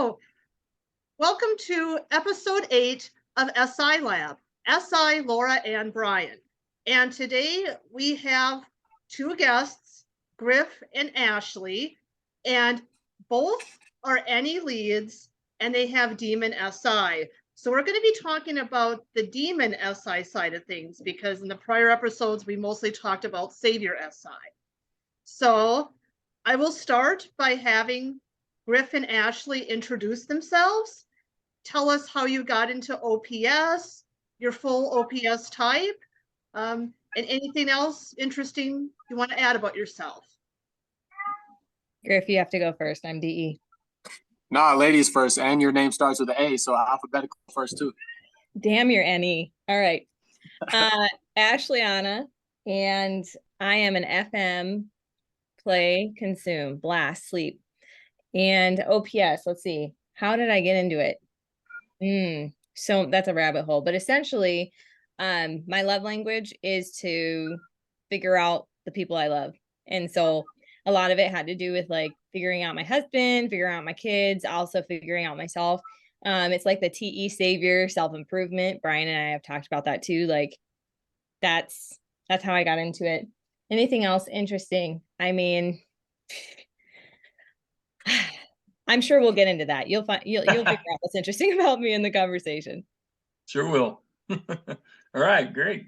So, welcome to episode 8 of SI Lab. SI, Laura, and Brian. And today we have two guests, Gryf and Ashli, and both are NE leads, and they have Demon SI. So we're going to be talking about the Demon SI side of things, because in the prior episodes, we mostly talked about Savior SI. So I will start by having Gryf and Ashli introduce themselves. Tell us how you got into OPS, your full OPS type, and anything else interesting you want to add about yourself. Gryf, you have to go first. I'm DE. Nah, ladies first, and your name starts with an A, so alphabetical first too. Damn, you're NE. All right. Ashliana, and I am an FM, play, consume, blast, sleep. And OPS, let's see. How did I get into it? So that's a rabbit hole. But essentially, my love language is to figure out the people I love. And so a lot of it had to do with like figuring out my husband, figuring out my kids, also figuring out myself. It's like the TE savior, self-improvement. Brian and I have talked about that too. Like that's how I got into it. Anything else interesting? I mean, I'm sure we'll get into that. You'll figure out what's interesting about me in the conversation. Sure will. All right, great.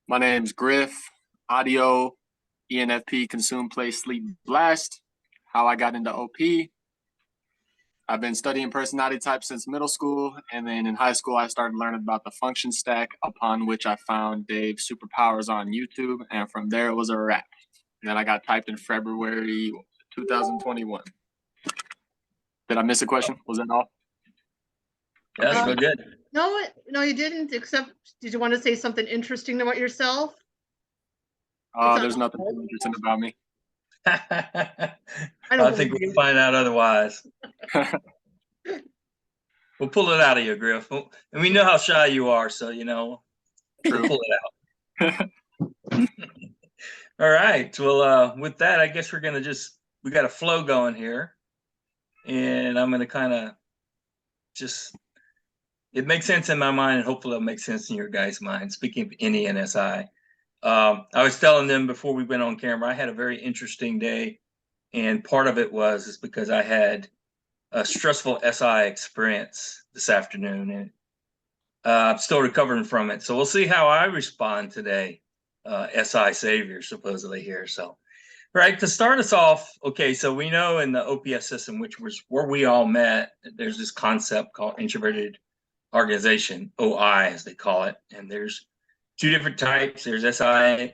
My name's Gryf, audio, ENFP, consume, play, sleep, blast. How I got into OP. I've been studying personality types since middle school, and then in high school I started learning about the function stack, upon which I found Dave's Superpowers on YouTube, and from there it was a wrap. And then I got typed in February 2021. Did I miss a question? Was that all? Yes, so good. No, you didn't, except did you want to say something interesting about yourself? There's nothing interesting about me. I think we'll find out otherwise. We'll pull it out of you, Gryf. And we know how shy you are, so, you know, we'll pull it out. All right. Well, with that, I guess we're going to we got a flow going here. And I'm going to kind of it makes sense in my mind, and hopefully it'll make sense in your guys' mind. Speaking of NE and SI, I was telling them before we went on camera, I had a very interesting day. And part of it is because I had a stressful SI experience this afternoon, and I'm still recovering from it. So we'll see how I respond today. SI savior, supposedly here. So, right, to start us off, okay, so we know in the OPS system, which was where we all met, there's this concept called introverted organization, OI as they call it. And there's two different types. There's SI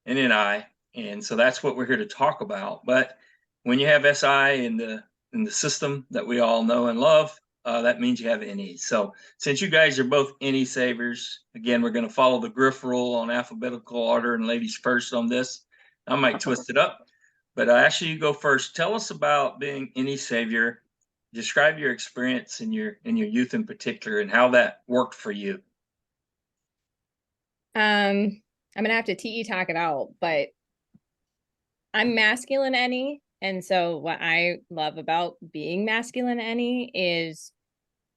and NI. And so that's what we're here to talk about. But when you have SI in the system that we all know and love, that means you have NE. So since you guys are both NE saviors, again, we're going to follow the Gryf rule on alphabetical order and ladies first on this. I might twist it up, but actually you go first. Tell us about being NE savior. Describe your experience in your youth in particular and how that worked for you. I'm going to have to TE talk it out, but I'm masculine NE. And so what I love about being masculine NE is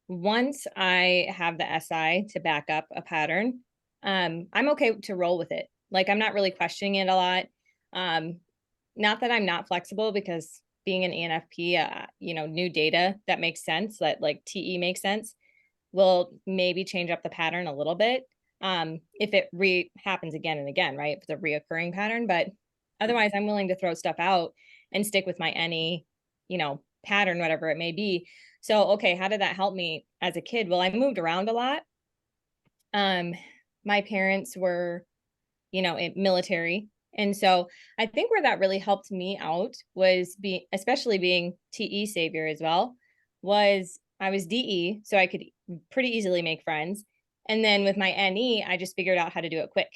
once I have the SI to back up a pattern, I'm okay to roll with it. Like I'm not really questioning it a lot. Not that I'm not flexible, because being an ENFP, new data that makes sense, that like TE makes sense, will maybe change up the pattern a little bit. If it happens again and again, right? If it's a reoccurring pattern, but otherwise I'm willing to throw stuff out and stick with my NE, pattern, whatever it may be. So, okay, how did that help me as a kid? Well, I moved around a lot. My parents were, military. And so I think where that really helped me out was especially being TE savior as well, was I was DE, so I could pretty easily make friends. And then with my NE, I just figured out how to do it quick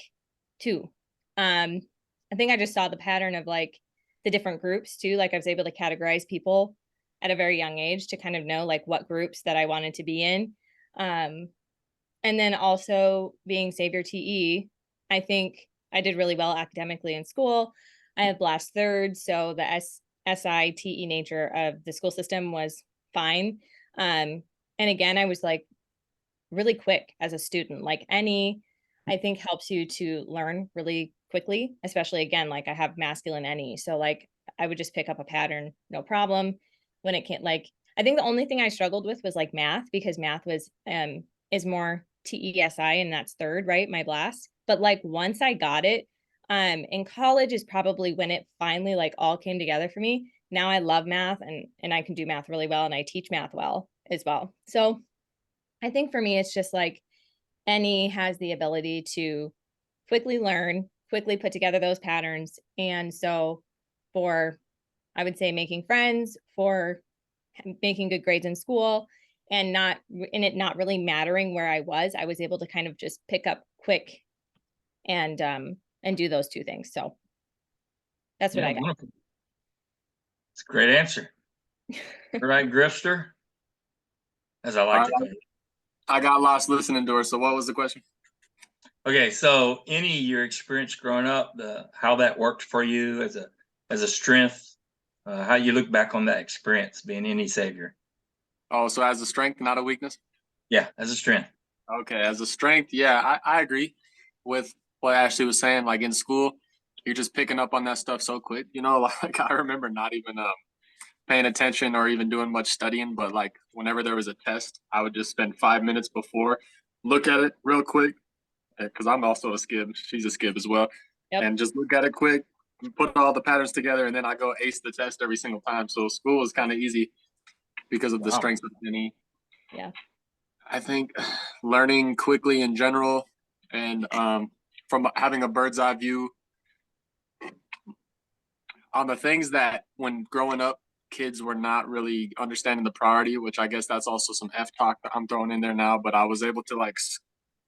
too. I think I just saw the pattern of like the different groups too. Like I was able to categorize people at a very young age to kind of know like what groups that I wanted to be in. And then also being savior TE, I think I did really well academically in school. I have blast third, so the SI-TE nature of the school system was fine. And again, I was like really quick as a student. Like NE, I think helps you to learn really quickly, especially again, like I have masculine NE. So like I would just pick up a pattern, no problem. When it can't, like, I think the only thing I struggled with was like math, because math was is more TESI, and that's third, right? My blast. But like once I got it, in college is probably when it finally like all came together for me. Now I love math, and I can do math really well, and I teach math well as well. So I think for me, it's just like NE has the ability to quickly learn, quickly put together those patterns. And so for, I would say, making friends, for making good grades in school, and not in it not really mattering where I was able to kind of just pick up quick and do those two things. So that's what I got. Wonderful. It's a great answer. All right, Grifster, as I like to call it. I got lost listening to her. So what was the question? Okay, so any your experience growing up, how that worked for you as a strength, how you look back on that experience being NE savior. Oh, so as a strength, not a weakness? Yeah, as a strength. Okay, as a strength, yeah, I agree with what Ashley was saying. Like in school, you're just picking up on that stuff so quick. You know, like I remember not even paying attention or even doing much studying, but like whenever there was a test, I would just spend 5 minutes before, look at it real quick, because I'm also a skib. She's a skib as well. Yep. And just look at it quick, put all the patterns together, and then I go ace the test every single time. So school is kind of easy because of the strengths of NE. Yeah. I think learning quickly in general, and from having a bird's eye view on the things that when growing up, kids were not really understanding the priority, which I guess that's also some F talk that I'm throwing in there now, but I was able to like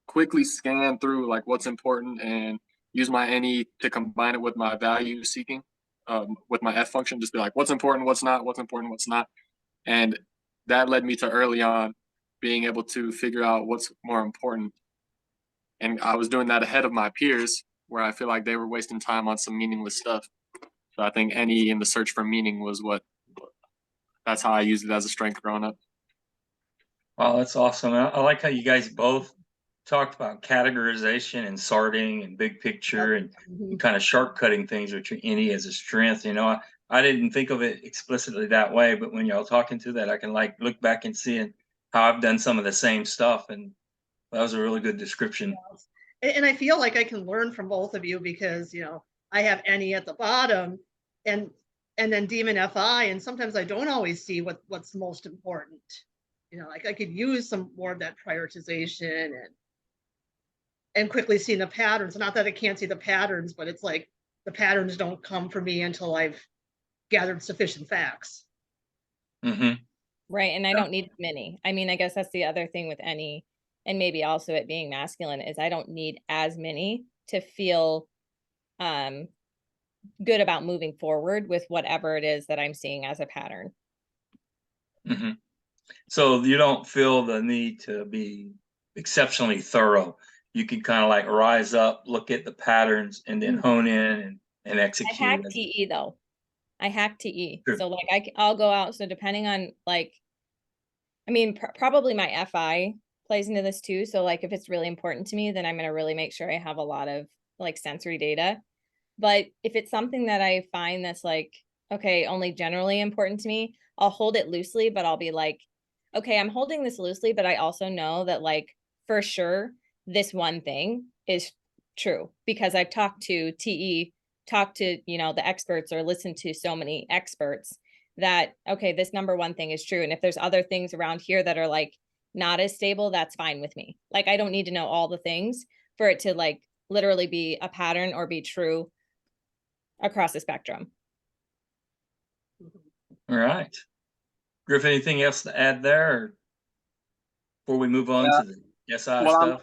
quickly scan through like what's important and use my NE to combine it with my value seeking, with my F function, just be like, what's important, what's not, what's important, what's not. And that led me to early on being able to figure out what's more important. And I was doing that ahead of my peers, where I feel like they were wasting time on some meaningless stuff. So I think NE in the search for meaning was that's how I used it as a strength growing up. Wow, that's awesome. I like how you guys both talked about categorization and sorting and big picture and kind of shortcutting things with your NE as a strength. You know, I didn't think of it explicitly that way, but when y'all talking to that, I can like look back and see how I've done some of the same stuff. And that was a really good description. And I feel like I can learn from both of you because, you know, I have NE at the bottom and then Demon FI, and sometimes I don't always see what's most important. You know, like I could use some more of that prioritization and quickly seeing the patterns. Not that I can't see the patterns, but it's like the patterns don't come for me until I've gathered sufficient facts. Mm-hmm. Right. And I don't need many. I mean, I guess that's the other thing with NE, and maybe also it being masculine, is I don't need as many to feel good about moving forward with whatever it is that I'm seeing as a pattern. Mm-hmm. So you don't feel the need to be exceptionally thorough. You can kind of like rise up, look at the patterns, and then hone in and execute. I hack TE though. I hack TE. Sure. So like I'll go out. So depending on like, I mean, probably my FI plays into this too. So like if it's really important to me, then I'm going to really make sure I have a lot of like sensory data. But if it's something that I find that's like, okay, only generally important to me, I'll hold it loosely, but I'll be like, okay, I'm holding this loosely, but I also know that like for sure this one thing is true because I've talked to TE, talked to, you know, the experts or listened to so many experts that, okay, this number one thing is true. And if there's other things around here that are like not as stable, that's fine with me. Like, I don't need to know all the things for it to like literally be a pattern or be true across the spectrum. All right. Gryf, anything else to add there or before we move on to the SI stuff?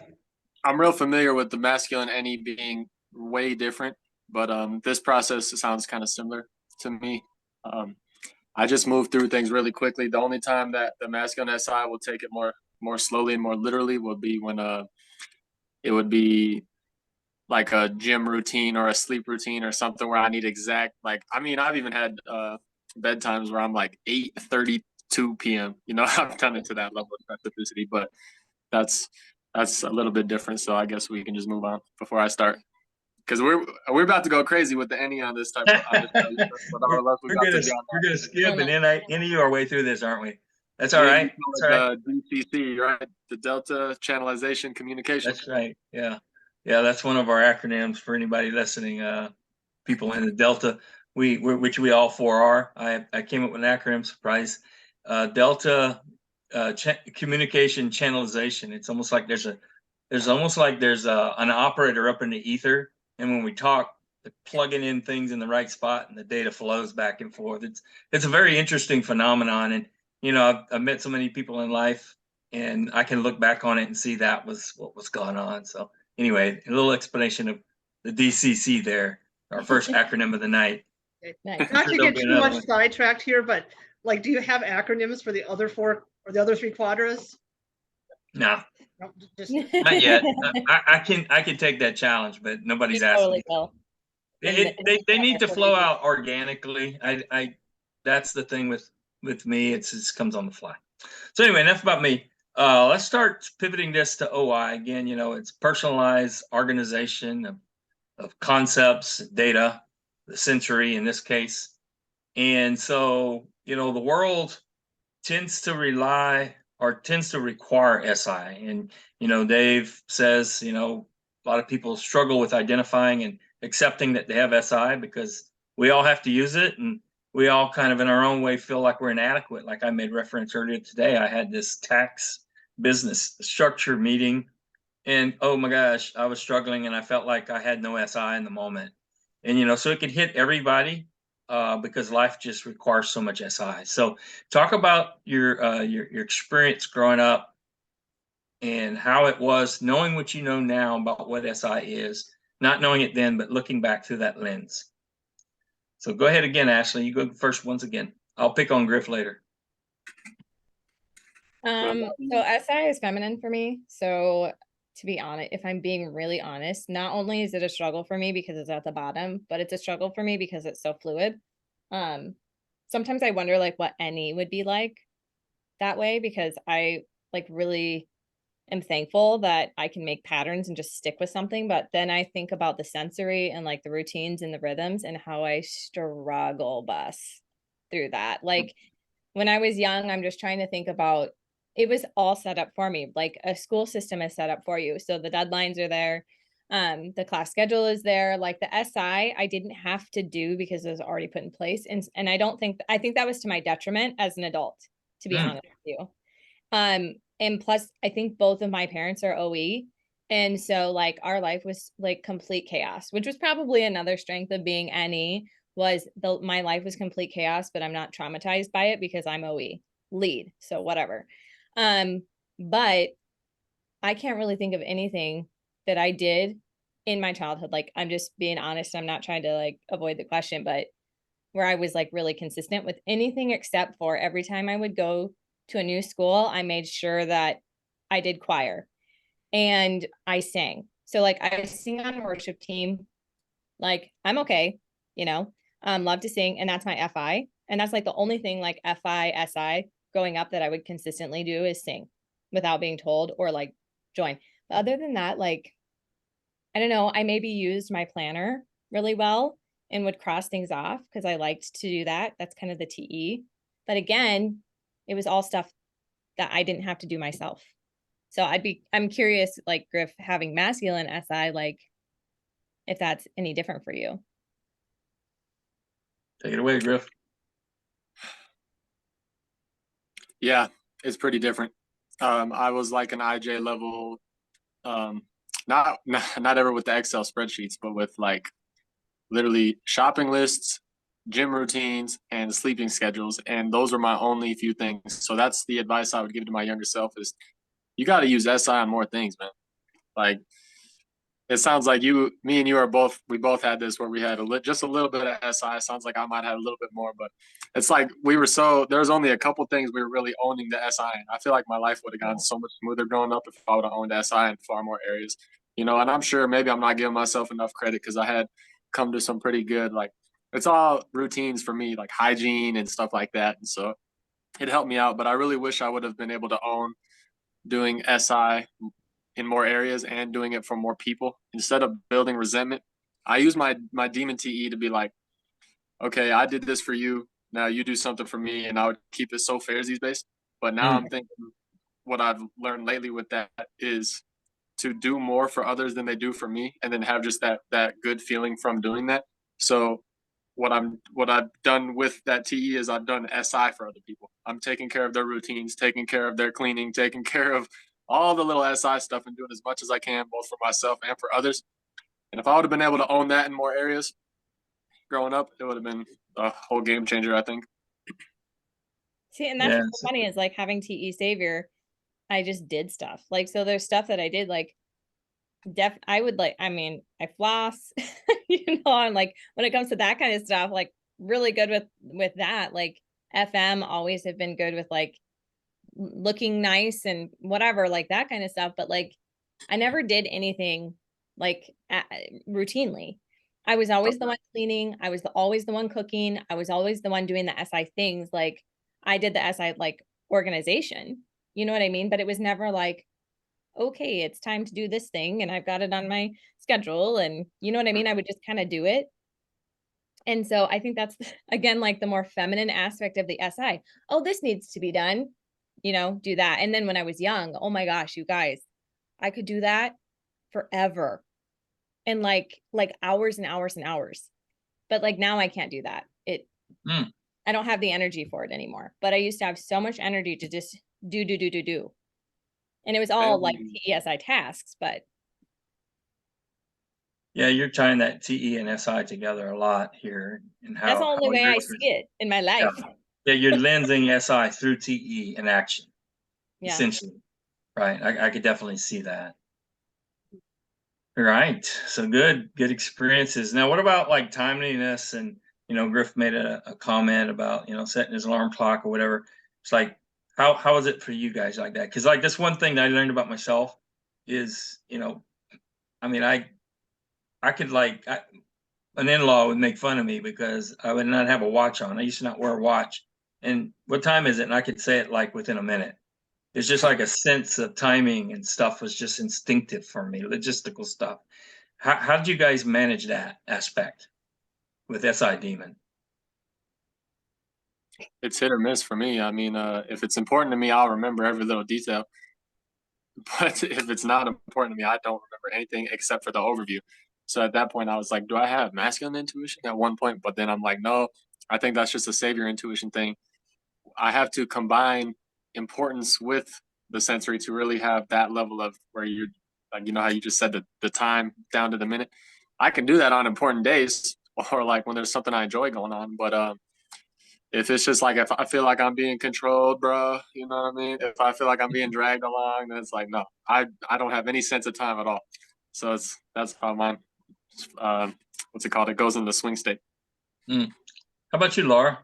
I'm real familiar with the masculine NE being way different, but this process sounds kind of similar to me. I just move through things really quickly. The only time that the masculine SI will take it more slowly and more literally would be when it would be like a gym routine or a sleep routine or something where I need exact, like, I mean, I've even had bedtimes where I'm like 8:32 p.m. You know, I've done it to that level of specificity, but that's a little bit different. So I guess we can just move on before I start. Because we're about to go crazy with the NE on this type of with all the love we got to we're gonna skip and NE our way through this, aren't we? That's all right. That's right. The DCC, right? The Delta Channelization Communication. That's right. Yeah. Yeah, that's one of our acronyms for anybody listening. People in the Delta, which we all four are. I came up with an acronym, surprise. Delta Communication Channelization. It's almost like there's an operator up in the ether, and when we talk, plugging in things in the right spot, and the data flows back and forth. It's a very interesting phenomenon, and you know, I've met so many people in life, and I can look back on it and see that was what was going on. So anyway, a little explanation of the DCC there, our first acronym of the night. Nice. Not to get too much sidetracked here, but like, do you have acronyms for the other four or the other three quadras? No, No, just not yet. I can take that challenge, but nobody's asking. Totally they need to flow out organically. That's the thing with me. It just comes on the fly. So anyway, enough about me. Let's start pivoting this to OI again. You know, it's personalized organization of concepts, data, the sensory in this case. And so, you know, the world tends to require SI. And, you know, Dave says, you know, a lot of people struggle with identifying and accepting that they have SI because we all have to use it. And we all kind of in our own way feel like we're inadequate. Like I made reference earlier today, I had this tax business structure meeting and oh my gosh, I was struggling and I felt like I had no SI in the moment. And, you know, so it could hit everybody because life just requires so much SI. So talk about your experience growing up and how it was knowing what you know now about what SI is, not knowing it then, but looking back through that lens. So go ahead again, Ashli. You go first once again. I'll pick on Gryf later. So SI is feminine for me. So to be honest, if I'm being really honest, not only is it a struggle for me because it's at the bottom, but it's a struggle for me because it's so fluid. Sometimes I wonder like what NE would be like that way because I like really am thankful that I can make patterns and just stick with something. But then I think about the sensory and like the routines and the rhythms and how I struggle bus through that. Like when I was young, I'm just trying to think about it was all set up for me. Like a school system is set up for you. So the deadlines are there. The class schedule is there. Like the SI, I didn't have to do because it was already put in place. And I think that was to my detriment as an adult, to be honest with you. And plus I think both of my parents are OE. And so like our life was like complete chaos, which was probably another strength of being NE was my life was complete chaos, but I'm not traumatized by it because I'm OE lead. So whatever. But I can't really think of anything that I did in my childhood. Like, I'm just being honest. I'm not trying to like avoid the question, but where I was like really consistent with anything except for every time I would go to a new school, I made sure that I did choir and I sang. So like I sing on a worship team. Like I'm okay, you know, love to sing. And that's my FI. And that's like the only thing like FI, SI growing up that I would consistently do is sing without being told or like join. But other than that, like, I don't know, I maybe used my planner really well and would cross things off because I liked to do that. That's kind of the TE. But again, it was all stuff that I didn't have to do myself. So I'm curious, like Gryf having masculine SI, like if that's any different for you. Take it away, Gryf. Yeah, it's pretty different. I was like an IJ level, not ever with the Excel spreadsheets, but with like literally shopping lists, gym routines, and sleeping schedules. And those were my only few things. So that's the advice I would give to my younger self is you got to use SI on more things, man. Like it sounds like me and you we both had this where we had just a little bit of SI. Sounds like I might have a little bit more, but it's like there was only a couple things we were really owning the SI in. I feel like my life would have gone so much smoother growing up if I would have owned SI in far more areas, you know, and I'm sure maybe I'm not giving myself enough credit because I had come to some pretty good like it's all routines for me, like hygiene and stuff like that. And so it helped me out. But I really wish I would have been able to own doing SI in more areas and doing it for more people instead of building resentment. I use my demon TE to be like, okay, I did this for you. Now you do something for me, and I would keep it so fairsies based. But now I'm thinking what I've learned lately with that is to do more for others than they do for me, and then have just that good feeling from doing that. So what I've done with that TE is I've done SI for other people. I'm taking care of their routines, taking care of their cleaning, taking care of all the little SI stuff, and doing as much as I can both for myself and for others. And if I would have been able to own that in more areas growing up, it would have been a whole game changer, I think. See, and that's what's so funny is like having TE Savior, I just did stuff. Like, so there's stuff that I did, like, I would like, I mean, I floss, you know, and like when it comes to that kind of stuff, like really good with that. Like FM always have been good with like looking nice and whatever, like that kind of stuff. But like, I never did anything like routinely. I was always the one cleaning. I was always the one cooking. I was always the one doing the SI things. Like I did the SI like organization, you know what I mean? But it was never like, okay, it's time to do this thing and I've got it on my schedule, and you know what I mean? I would just kind of do it. And so I think that's again like the more feminine aspect of the SI. Oh, this needs to be done, you know, do that. And then when I was young, oh my gosh, you guys, I could do that forever and like hours and hours and hours. But like now I can't do that. I don't have the energy for it anymore. But I used to have so much energy to just do. And it was all like TESI tasks, but yeah, you're tying that TE and SI together a lot here, and how that's the only way I see it in my life. Yeah, you're lensing SI through TE in action, essentially. Right. I could definitely see that. Right. So good experiences. Now, what about like timeliness? And you know, Gryf made a comment about, you know, setting his alarm clock or whatever. It's like, how is it for you guys like that? Because like this one thing that I learned about myself is, you know, I mean, I could like an in-law would make fun of me because I would not have a watch on. I used to not wear a watch. And what time is it? And I could say it like within a minute. It's just like a sense of timing and stuff was just instinctive for me, logistical stuff. How did you guys manage that aspect with SI Demon? It's hit or miss for me. I mean, if it's important to me, I'll remember every little detail. But if it's not important to me, I don't remember anything except for the overview. So at that point, I was like, do I have masculine intuition at one point? But then I'm like, no, I think that's just a savior intuition thing. I have to combine importance with the sensory to really have that level of where you're like, you know how you just said the time down to the minute. I can do that on important days or like when there's something I enjoy going on. But if it's just like if I feel like I'm being controlled, bro, you know what I mean? If I feel like I'm being dragged along, then it's like no, I don't have any sense of time at all. So that's how mine. What's it called? It goes into swing state. How about you, Laura?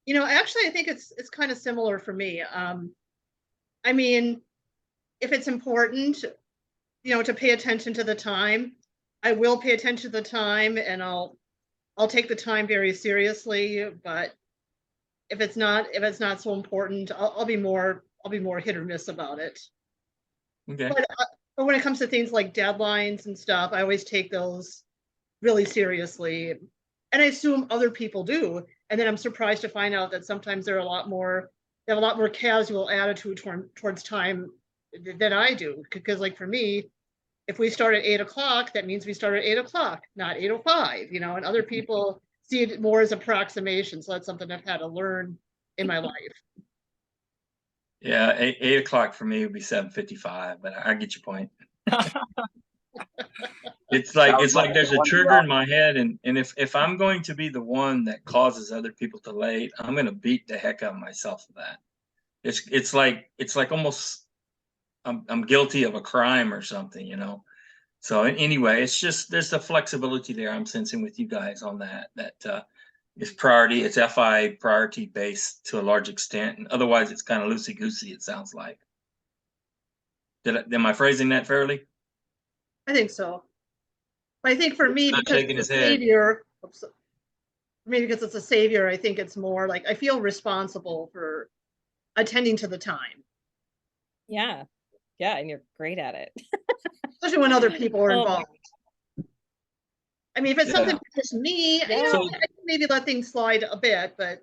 You know, actually, I think it's kind of similar for me. I mean, if it's important, you know, to pay attention to the time, I will pay attention to the time, and I'll take the time very seriously. But if it's not so important, I'll be more hit or miss about it. Okay. But when it comes to things like deadlines and stuff, I always take those really seriously, and I assume other people do. And then I'm surprised to find out that sometimes they have a lot more casual attitude towards time than I do. Because like for me, if we start at 8 o'clock, that means we start at 8 o'clock, not 8:05, you know, and other people see it more as approximation. So that's something I've had to learn in my life. Yeah, 8 o'clock for me would be 7:55, but I get your point. It's like there's a trigger in my head, and if I'm going to be the one that causes other people to late, I'm gonna beat the heck out of myself for that. It's like almost I'm guilty of a crime or something, you know. So anyway, it's just there's the flexibility there I'm sensing with you guys on that it's priority, it's FI priority based to a large extent, and otherwise it's kind of loosey goosey. It sounds like. Am I phrasing that fairly? I think so. I think for me, because shaking his behavior, oops, maybe because it's a savior, I think it's more like I feel responsible for attending to the time, Yeah. Yeah. And you're great at it. especially when other people are Oh, involved. I mean, if it's something Yeah. for just me, Yeah. you know, So I can maybe let things slide a bit, but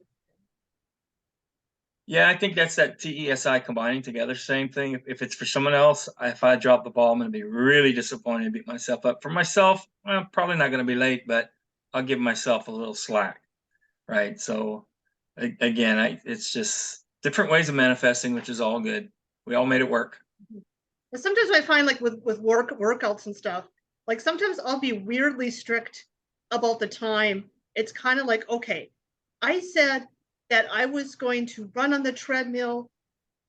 yeah, I think that's that TESI combining together. Same thing. If it's for someone else, if I drop the ball, I'm going to be really disappointed, beat myself up. For myself, I'm probably not going to be late, but I'll give myself a little slack, right? So again, it's just different ways of manifesting, which is all good. We all made it work. sometimes I find like with workouts and stuff, like sometimes I'll be weirdly strict about the time. It's kind of like, okay, I said that I was going to run on the treadmill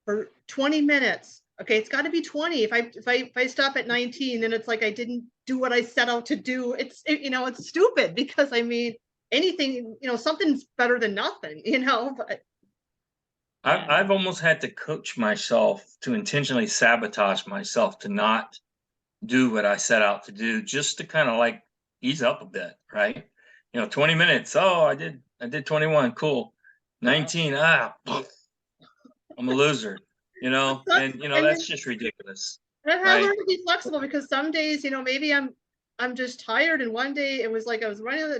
for 20 minutes. Okay, it's got to be 20. If I stop at 19, then it's like I didn't do what I set out to do. You know, it's stupid because I mean anything, you know, something's better than nothing, you know, but yeah. I've almost had to coach myself to intentionally sabotage myself to not do what I set out to do, just to kind of like ease up a bit, right? 20 minutes. Oh, I did 21. Cool. 19. I'm a loser, and that's and just ridiculous, And I right? learned to be flexible because some days, you know, maybe I'm just tired. And one day it was like I was running.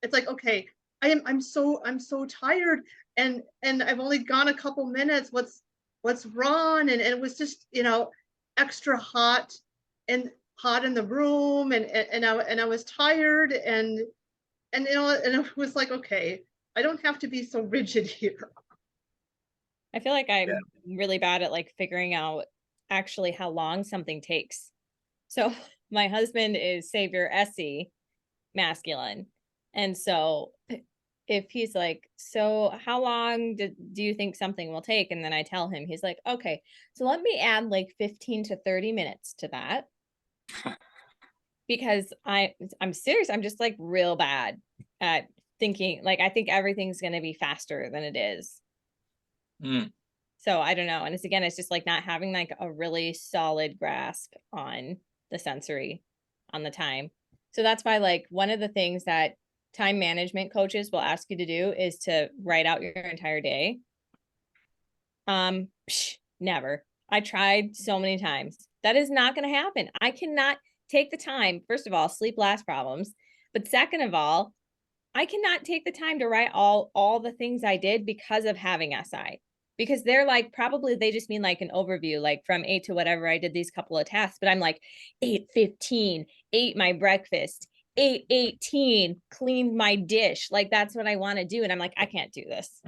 It's like, okay, I'm so tired, and I've only gone a couple minutes. What's wrong? And it was just, you know, extra hot and hot in the room, and I was tired, and you know, and it was like, okay, I don't have to be so rigid here. I feel like Yeah. I'm really bad at like figuring out actually how long something takes. So my husband is Savior SE masculine. And so if he's like, so how long do you think something will take? And then I tell him, he's like, okay, so let me add like 15 to 30 minutes to that. Because I'm serious. I'm just like real bad at thinking, like I think everything's gonna be faster than it is. Mm. So I don't know. And it's just like not having like a really solid grasp on the sensory, on the time. So that's why like one of the things that time management coaches will ask you to do is to write out your entire day. Never. I tried so many times. That is not going to happen. I cannot take the time. First of all, sleep last problems. But second of all, I cannot take the time to write all the things I did because of having SI. Because they're like, probably they just mean like an overview, like from 8 to whatever, I did these couple of tasks, but I'm like 8:15, ate my breakfast, 8:18, cleaned my dish. Like that's what I want to do. And I'm like, I can't do this,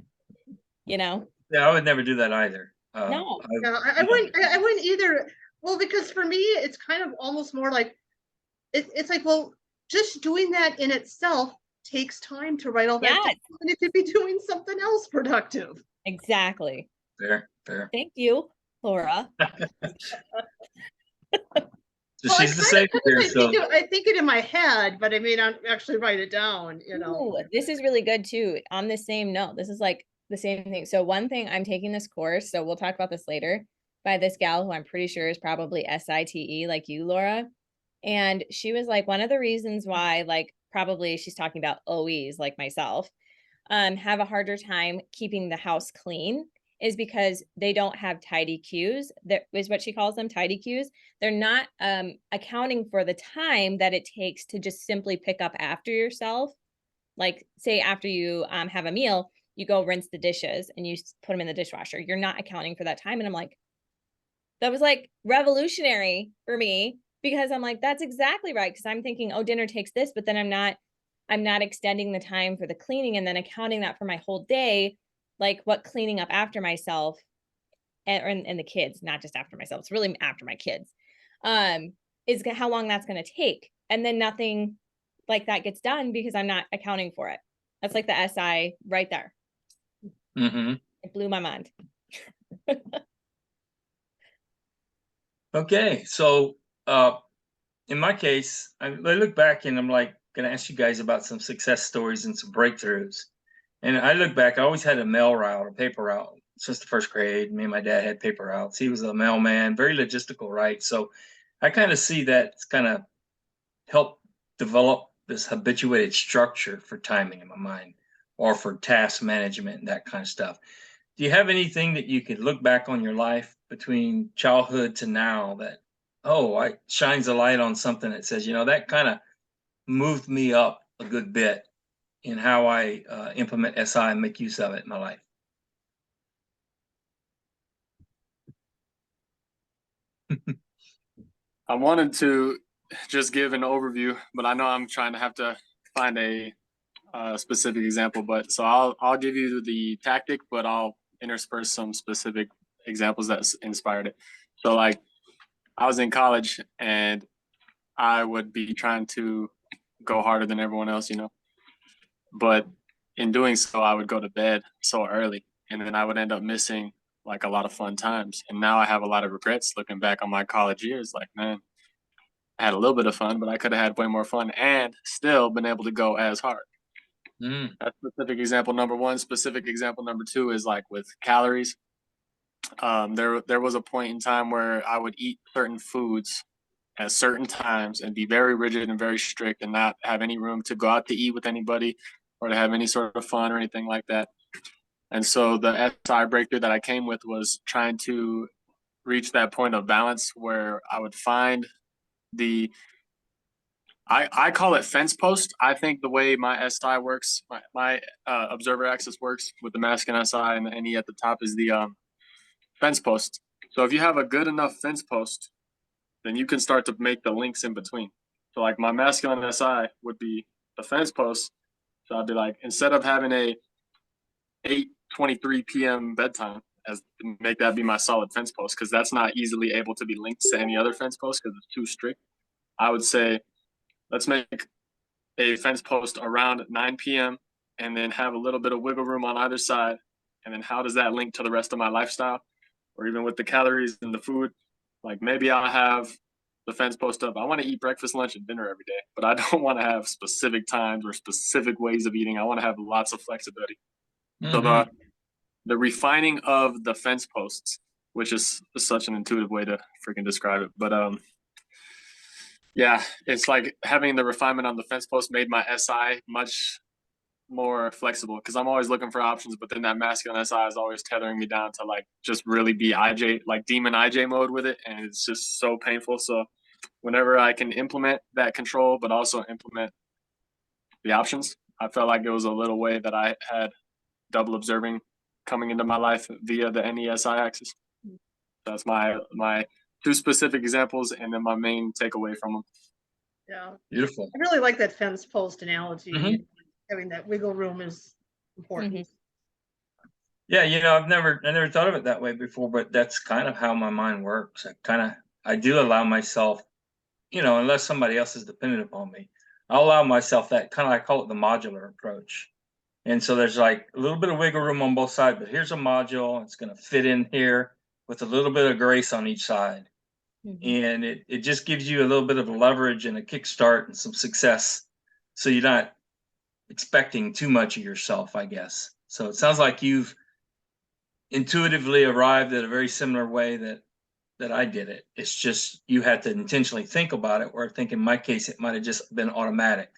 you know? Yeah, I would never do that either. No. Yeah, I wouldn't either. Well, because for me, it's kind of almost more like it's like, well, just doing that in itself takes time to write all that down. Yes, And it could be doing something else productive. exactly. Fair. Thank you, Laura. So Well, she's the savior here. So I think it in my head, but I may not actually write it down, you know. Ooh, this is really good too. On the same note, this is like the same thing. So one thing, I'm taking this course, so we'll talk about this later, by this gal who I'm pretty sure is probably SITE like you, Laura. And she was like, one of the reasons why, like, probably she's talking about OEs like myself, have a harder time keeping the house clean is because they don't have tidy cues. That is what she calls them, tidy cues. They're not accounting for the time that it takes to just simply pick up after yourself. Like say after you have a meal, you go rinse the dishes and you put them in the dishwasher. You're not accounting for that time. And I'm like, that was like revolutionary for me because I'm like, that's exactly right. Cause I'm thinking, oh, dinner takes this, but then I'm not extending the time for the cleaning and then accounting that for my whole day, like what cleaning up after myself and the kids, not just after myself, it's really after my kids, is how long that's going to take. And then nothing like that gets done because I'm not accounting for it. That's like the SI right there. It blew my mind. okay, so in my case, I look back and I'm like gonna ask you guys about some success stories and some breakthroughs. And I look back, I always had a mail route or paper route since the first grade. Me and my dad had paper routes. He was a mailman, very logistical, right? So I kind of see that kind of help develop this habituated structure for timing in my mind, or for task management and that kind of stuff. Do you have anything that you could look back on your life between childhood to now that, shines a light on something that says, that kind of moved me up a good bit in how I implement SI and make use of it in my life? I wanted to just give an overview, but I know I'm trying to have to find a specific example. But so I'll give you the tactic, but I'll intersperse some specific examples that inspired it. So like I was in college and I would be trying to go harder than everyone else, but in doing so, I would go to bed so early, and then I would end up missing like a lot of fun times. And now I have a lot of regrets looking back on my college years. Like, man, I had a little bit of fun, but I could have had way more fun and still been able to go as hard. That's specific example number one. Specific example number two is like with calories. There was a point in time where I would eat certain foods at certain times and be very rigid and very strict and not have any room to go out to eat with anybody or to have any sort of fun or anything like that. And so the SI breakthrough that I came with was trying to reach that point of balance where I would find I call it fence post. I think the way my SI works, my observer axis works with the mask and SI and the NE at the top is the fence post. So if you have a good enough fence post, then you can start to make the links in between. So like my masculine SI would be the fence post. So I'd be like, instead of having a 8:23 p.m. bedtime, as make that be my solid fence post, because that's not easily able to be linked to any other fence post because it's too strict. I would say, let's make a fence post around 9 p.m. and then have a little bit of wiggle room on either side. And then how does that link to the rest of my lifestyle? Or even with the calories and the food, like maybe I'll have the fence post up. I want to eat breakfast, lunch, and dinner every day, but I don't want to have specific times or specific ways of eating. I want to have lots of flexibility. So the refining of the fence posts, which is such an intuitive way to freaking describe it. But yeah, it's like having the refinement on the fence post made my SI much more flexible because I'm always looking for options, but then that masculine SI is always tethering me down to like just really be IJ, like demon IJ mode with it. And it's just so painful. So whenever I can implement that control, but also implement the options, I felt like it was a little way that I had double observing coming into my life via the NESI axis. That's my two specific examples and then my main takeaway from them. Yeah. Beautiful. I really like that fence post analogy. Mhm. Having that wiggle room is important. Yeah, I've never thought of it that way before, but that's kind of how my mind works. I do allow myself, unless somebody else is dependent upon me, I'll allow myself that kind of, I call it the modular approach. And so there's like a little bit of wiggle room on both sides, but here's a module. It's going to fit in here with a little bit of grace on each side. And it just gives you a little bit of a leverage and a kickstart and some success. So you're not expecting too much of yourself, I guess. So it sounds like you've intuitively arrived at a very similar way that I did it. It's just you had to intentionally think about it, or I think in my case it might have just been automatic.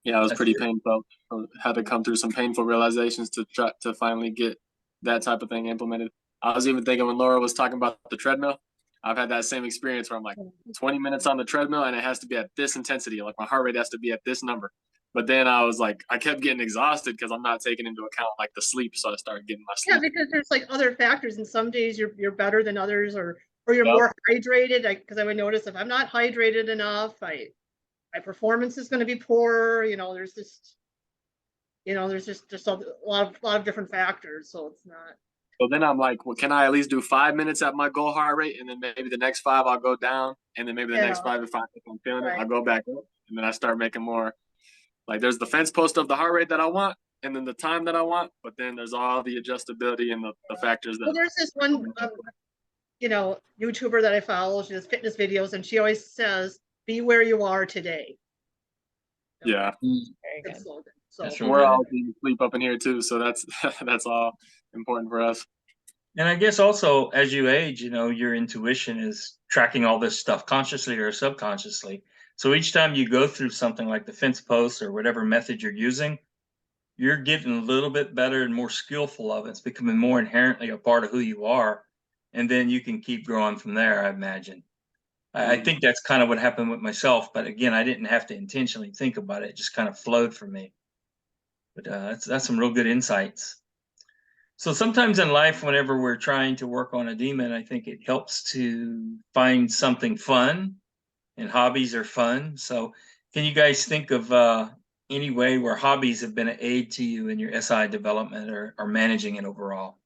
Yeah, it was pretty painful. I had to come through some painful realizations to try to finally get that type of thing implemented. I was even thinking when Laura was talking about the treadmill, I've had that same experience where I'm like 20 minutes on the treadmill and it has to be at this intensity. Like my heart rate has to be at this number. But then I was like, I kept getting exhausted because I'm not taking into account like the sleep. So I started getting my sleep. Yeah, because there's like other factors, and some days you're better than others, or you're more hydrated. Because I would notice if I'm not hydrated enough, my performance is going to be poor. There's just a lot of different factors. So it's not. So then I'm like, well, can I at least do 5 minutes at my goal heart rate, and then maybe the next 5 I'll go down, and then maybe the next 5 if I'm feeling it, I'll go back up, and then I start making more. Like there's the fence post of the heart rate that I want, and then the time that I want, but then there's all the adjustability and the factors that. Well, there's this one, YouTuber that I follow. She does fitness videos, and she always says, "Be where you are today." Yeah. Good slogan. So we're all being sleep up in here too, so that's all important for us. And I guess also as you age, you know, your intuition is tracking all this stuff consciously or subconsciously. So each time you go through something like the fence posts or whatever method you're using, you're getting a little bit better and more skillful of it. It's becoming more inherently a part of who you are. And then you can keep growing from there, I imagine. I think that's kind of what happened with myself. But again, I didn't have to intentionally think about it. It just kind of flowed for me. But that's some real good insights. So sometimes in life, whenever we're trying to work on a demon, I think it helps to find something fun, and hobbies are fun. So can you guys think of any way where hobbies have been an aid to you in your SI development or managing it overall?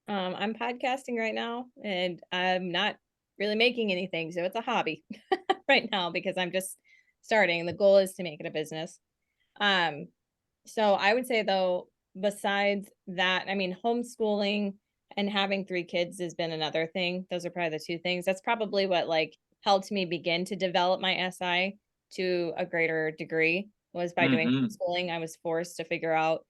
I'm podcasting right now, and I'm not really making anything, so it's a hobby right now because I'm just starting. The goal is to make it a business. So I would say though, besides that, I mean, homeschooling and having 3 kids has been another thing. Those are probably the 2 things. That's probably what like helped me begin to develop my SI to a greater degree was by doing Mm-hmm. homeschooling. I was forced to figure out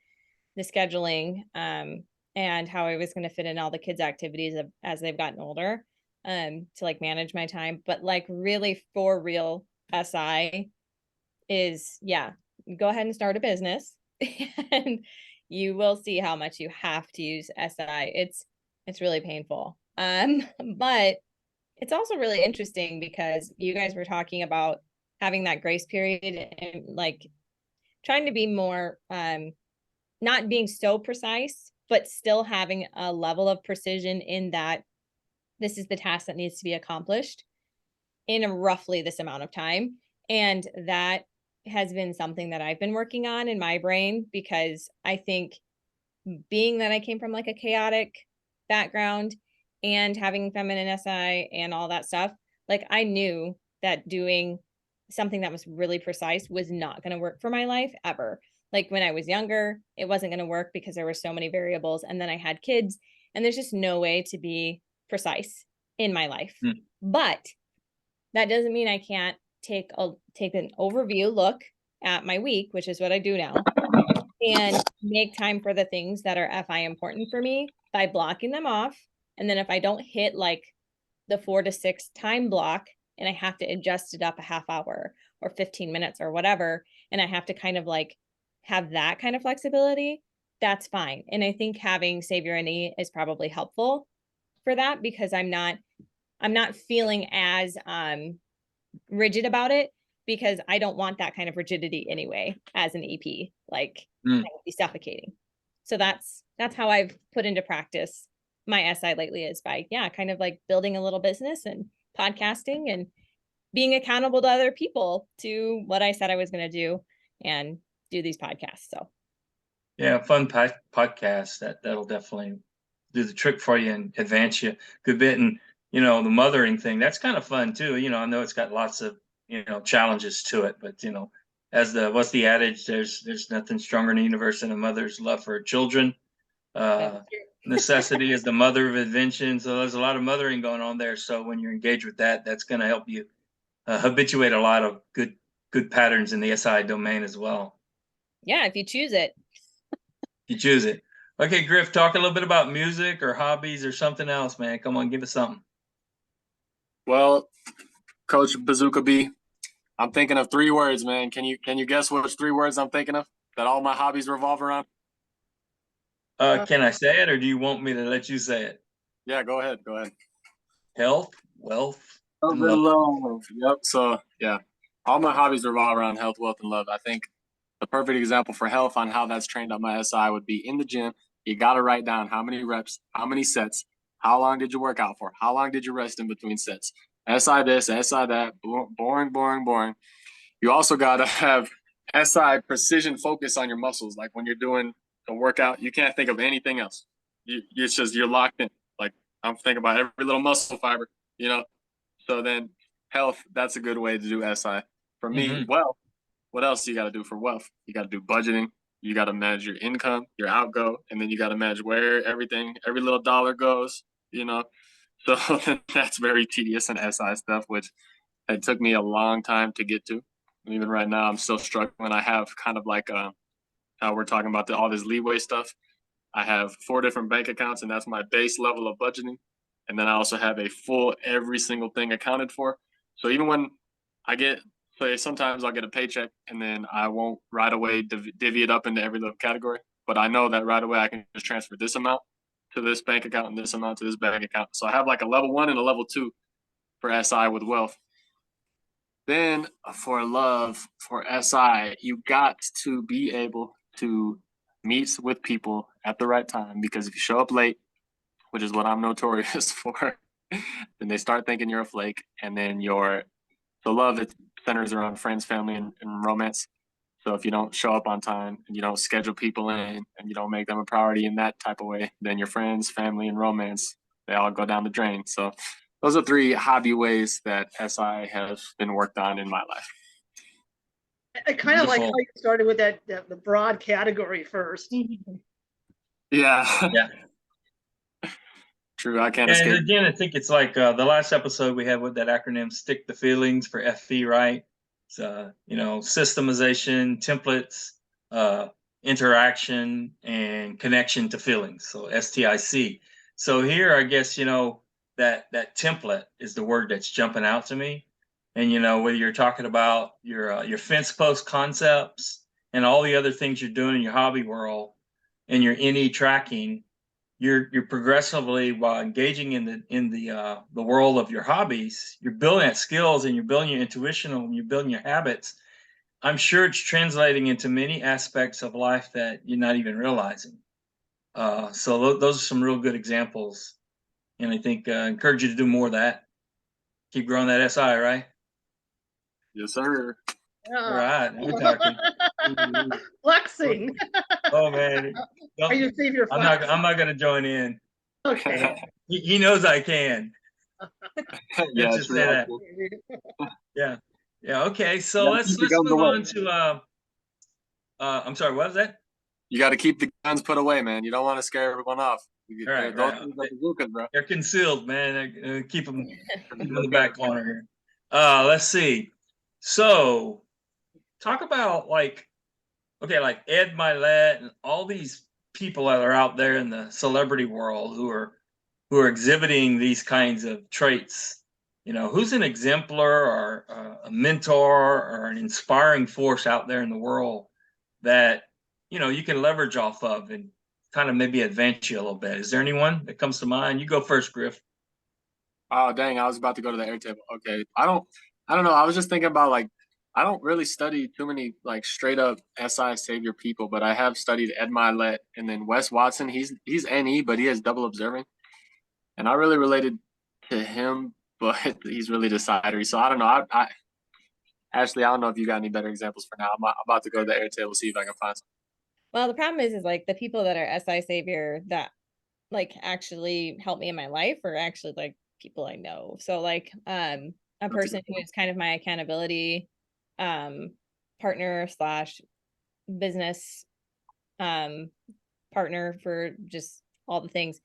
the scheduling and how I was going to fit in all the kids' activities as they've gotten older to like manage my time. But like really for real SI is go ahead and start a business and you will see how much you have to use SI. It's really painful. But it's also really interesting because you guys were talking about having that grace period and like trying to be more not being so precise, but still having a level of precision in that this is the task that needs to be accomplished in roughly this amount of time. And that has been something that I've been working on in my brain because I think being that I came from like a chaotic background and having feminine SI and all that stuff, like I knew that doing something that was really precise was not going to work for my life ever. Like when I was younger, it wasn't going to work because there were so many variables. And then I had kids, and there's just no way to be precise in my life. But that doesn't mean I can't take an overview look at my week, which is what I do now, and make time for the things that are FI important for me by blocking them off. And then if I don't hit like the 4 to 6 time block and I have to adjust it up a half hour or 15 minutes or whatever, and I have to kind of like have that kind of flexibility, that's fine. And I think having Savior and E is probably helpful for that because I'm not feeling as rigid about it because I don't want that kind of rigidity anyway as an EP. Like I would be suffocating. So that's how I've put into practice my SI lately is by kind of like building a little business and podcasting and being accountable to other people to what I said I was going to do and do these podcasts. So Yeah, fun podcast that'll definitely do the trick for you and advance you a good bit. And you know, the mothering thing, that's kind of fun too. You know, I know it's got lots of, you know, challenges to it, but you know, as what's the adage? There's nothing stronger in the universe than a mother's love for her children. Necessity is the mother of invention. So there's a lot of mothering going on there. So when you're engaged with that, that's going to help you habituate a lot of good patterns in the SI domain as well. Yeah, if you choose it. You choose it. Okay, Gryf, talk a little bit about music or hobbies or something else, man. Come on, give us something. Well, Coach Bazooka B, I'm thinking of 3 words, man. Can you guess which 3 words I'm thinking of that all my hobbies revolve around? Can I say it or do you want me to let you say it? Yeah, go ahead. Health, wealth, Health and and love. love. Yep. So yeah, all my hobbies revolve around health, wealth, and love. I think the perfect example for health on how that's trained on my SI would be in the gym. You got to write down how many reps, how many sets, how long did you work out for, how long did you rest in between sets. SI this, SI that, boring. You also got to have SI precision focus on your muscles. Like when you're doing a workout, you can't think of anything else. It's just you're locked in. Like I'm thinking about every little muscle fiber, you know. So then health, that's a good way to do SI. For me, wealth, what else you got to do for wealth? You got to do budgeting. You got to manage your income, your outgo, and then you got to manage where everything, every little dollar goes, you know. So that's very tedious and SI stuff, which it took me a long time to get to. Even right now, I'm still struggling. I have kind of like how we're talking about all this leeway stuff. I have 4 different bank accounts, and that's my base level of budgeting. And then I also have a full every single thing accounted for. So even when I get, say, sometimes I'll get a paycheck and then I won't right away divvy it up into every little category. But I know that right away I can just transfer this amount to this bank account and this amount to this bank account. So I have like a level 1 and a level 2 for SI with wealth. Then for love, for SI, you got to be able to meet with people at the right time, because if you show up late, which is what I'm notorious for, then they start thinking you're a flake. And then the love, it centers around friends, family, and romance. So if you don't show up on time and you don't schedule people in and you don't make them a priority in that type of way, then your friends, family, and romance, they all go down the drain. So those are 3 hobby ways that SI has been worked on in my life. I kind of like how Beautiful. you started with the broad category first. Yeah, Yeah. true. I can't And escape. again, I think it's like the last episode we had with that acronym, stick the feelings for FE, right? It's, systemization, templates, interaction, and connection to feelings. So STIC. So here, I guess, that template is the word that's jumping out to me. And, whether you're talking about your fence post concepts and all the other things you're doing in your hobby world and your NE tracking, you're progressively, while engaging in the world of your hobbies, you're building that skills and you're building your intuition and you're building your habits. I'm sure it's translating into many aspects of life that you're not even realizing. So those are some real good examples, and I think encourage you to do more of that. Keep growing that SI, right? Yes, sir. All right, we're talking. Flexing. Oh man, Are you save your I'm flex? not going to join in. Okay. He knows I can. Yeah, Let's just true. say that. Yeah. Yeah. Okay. So You gotta let's keep the guns move away. on to I'm sorry, what was that? You got to keep the guns put away, man. You don't want to scare everyone off. All right, Those right. things are bazookas, bro. They're concealed, man. Keep them in the back corner here. Let's see. So talk about like Ed Milet and all these people that are out there in the celebrity world who are exhibiting these kinds of traits. Who's an exemplar or a mentor or an inspiring force out there in the world that you can leverage off of and kind of maybe advance you a little bit? Is there anyone that comes to mind? You go first, Gryf. Oh, dang, I was about to go to the Airtable. Okay. I don't know. I was just thinking about like, I don't really study too many like straight up SI savior people, but I have studied Ed Milet and then Wes Watson. He's NE, but he has double observing. And I really related to him, but he's really decidery. So I don't know. Ashli, I don't know if you got any better examples for now. I'm about to go to the Airtable, see if I can find some. Well, the problem is like the people that are SI savior that like actually help me in my life are actually like people I know. So like a person who is kind of my accountability partner slash business partner for just all the things.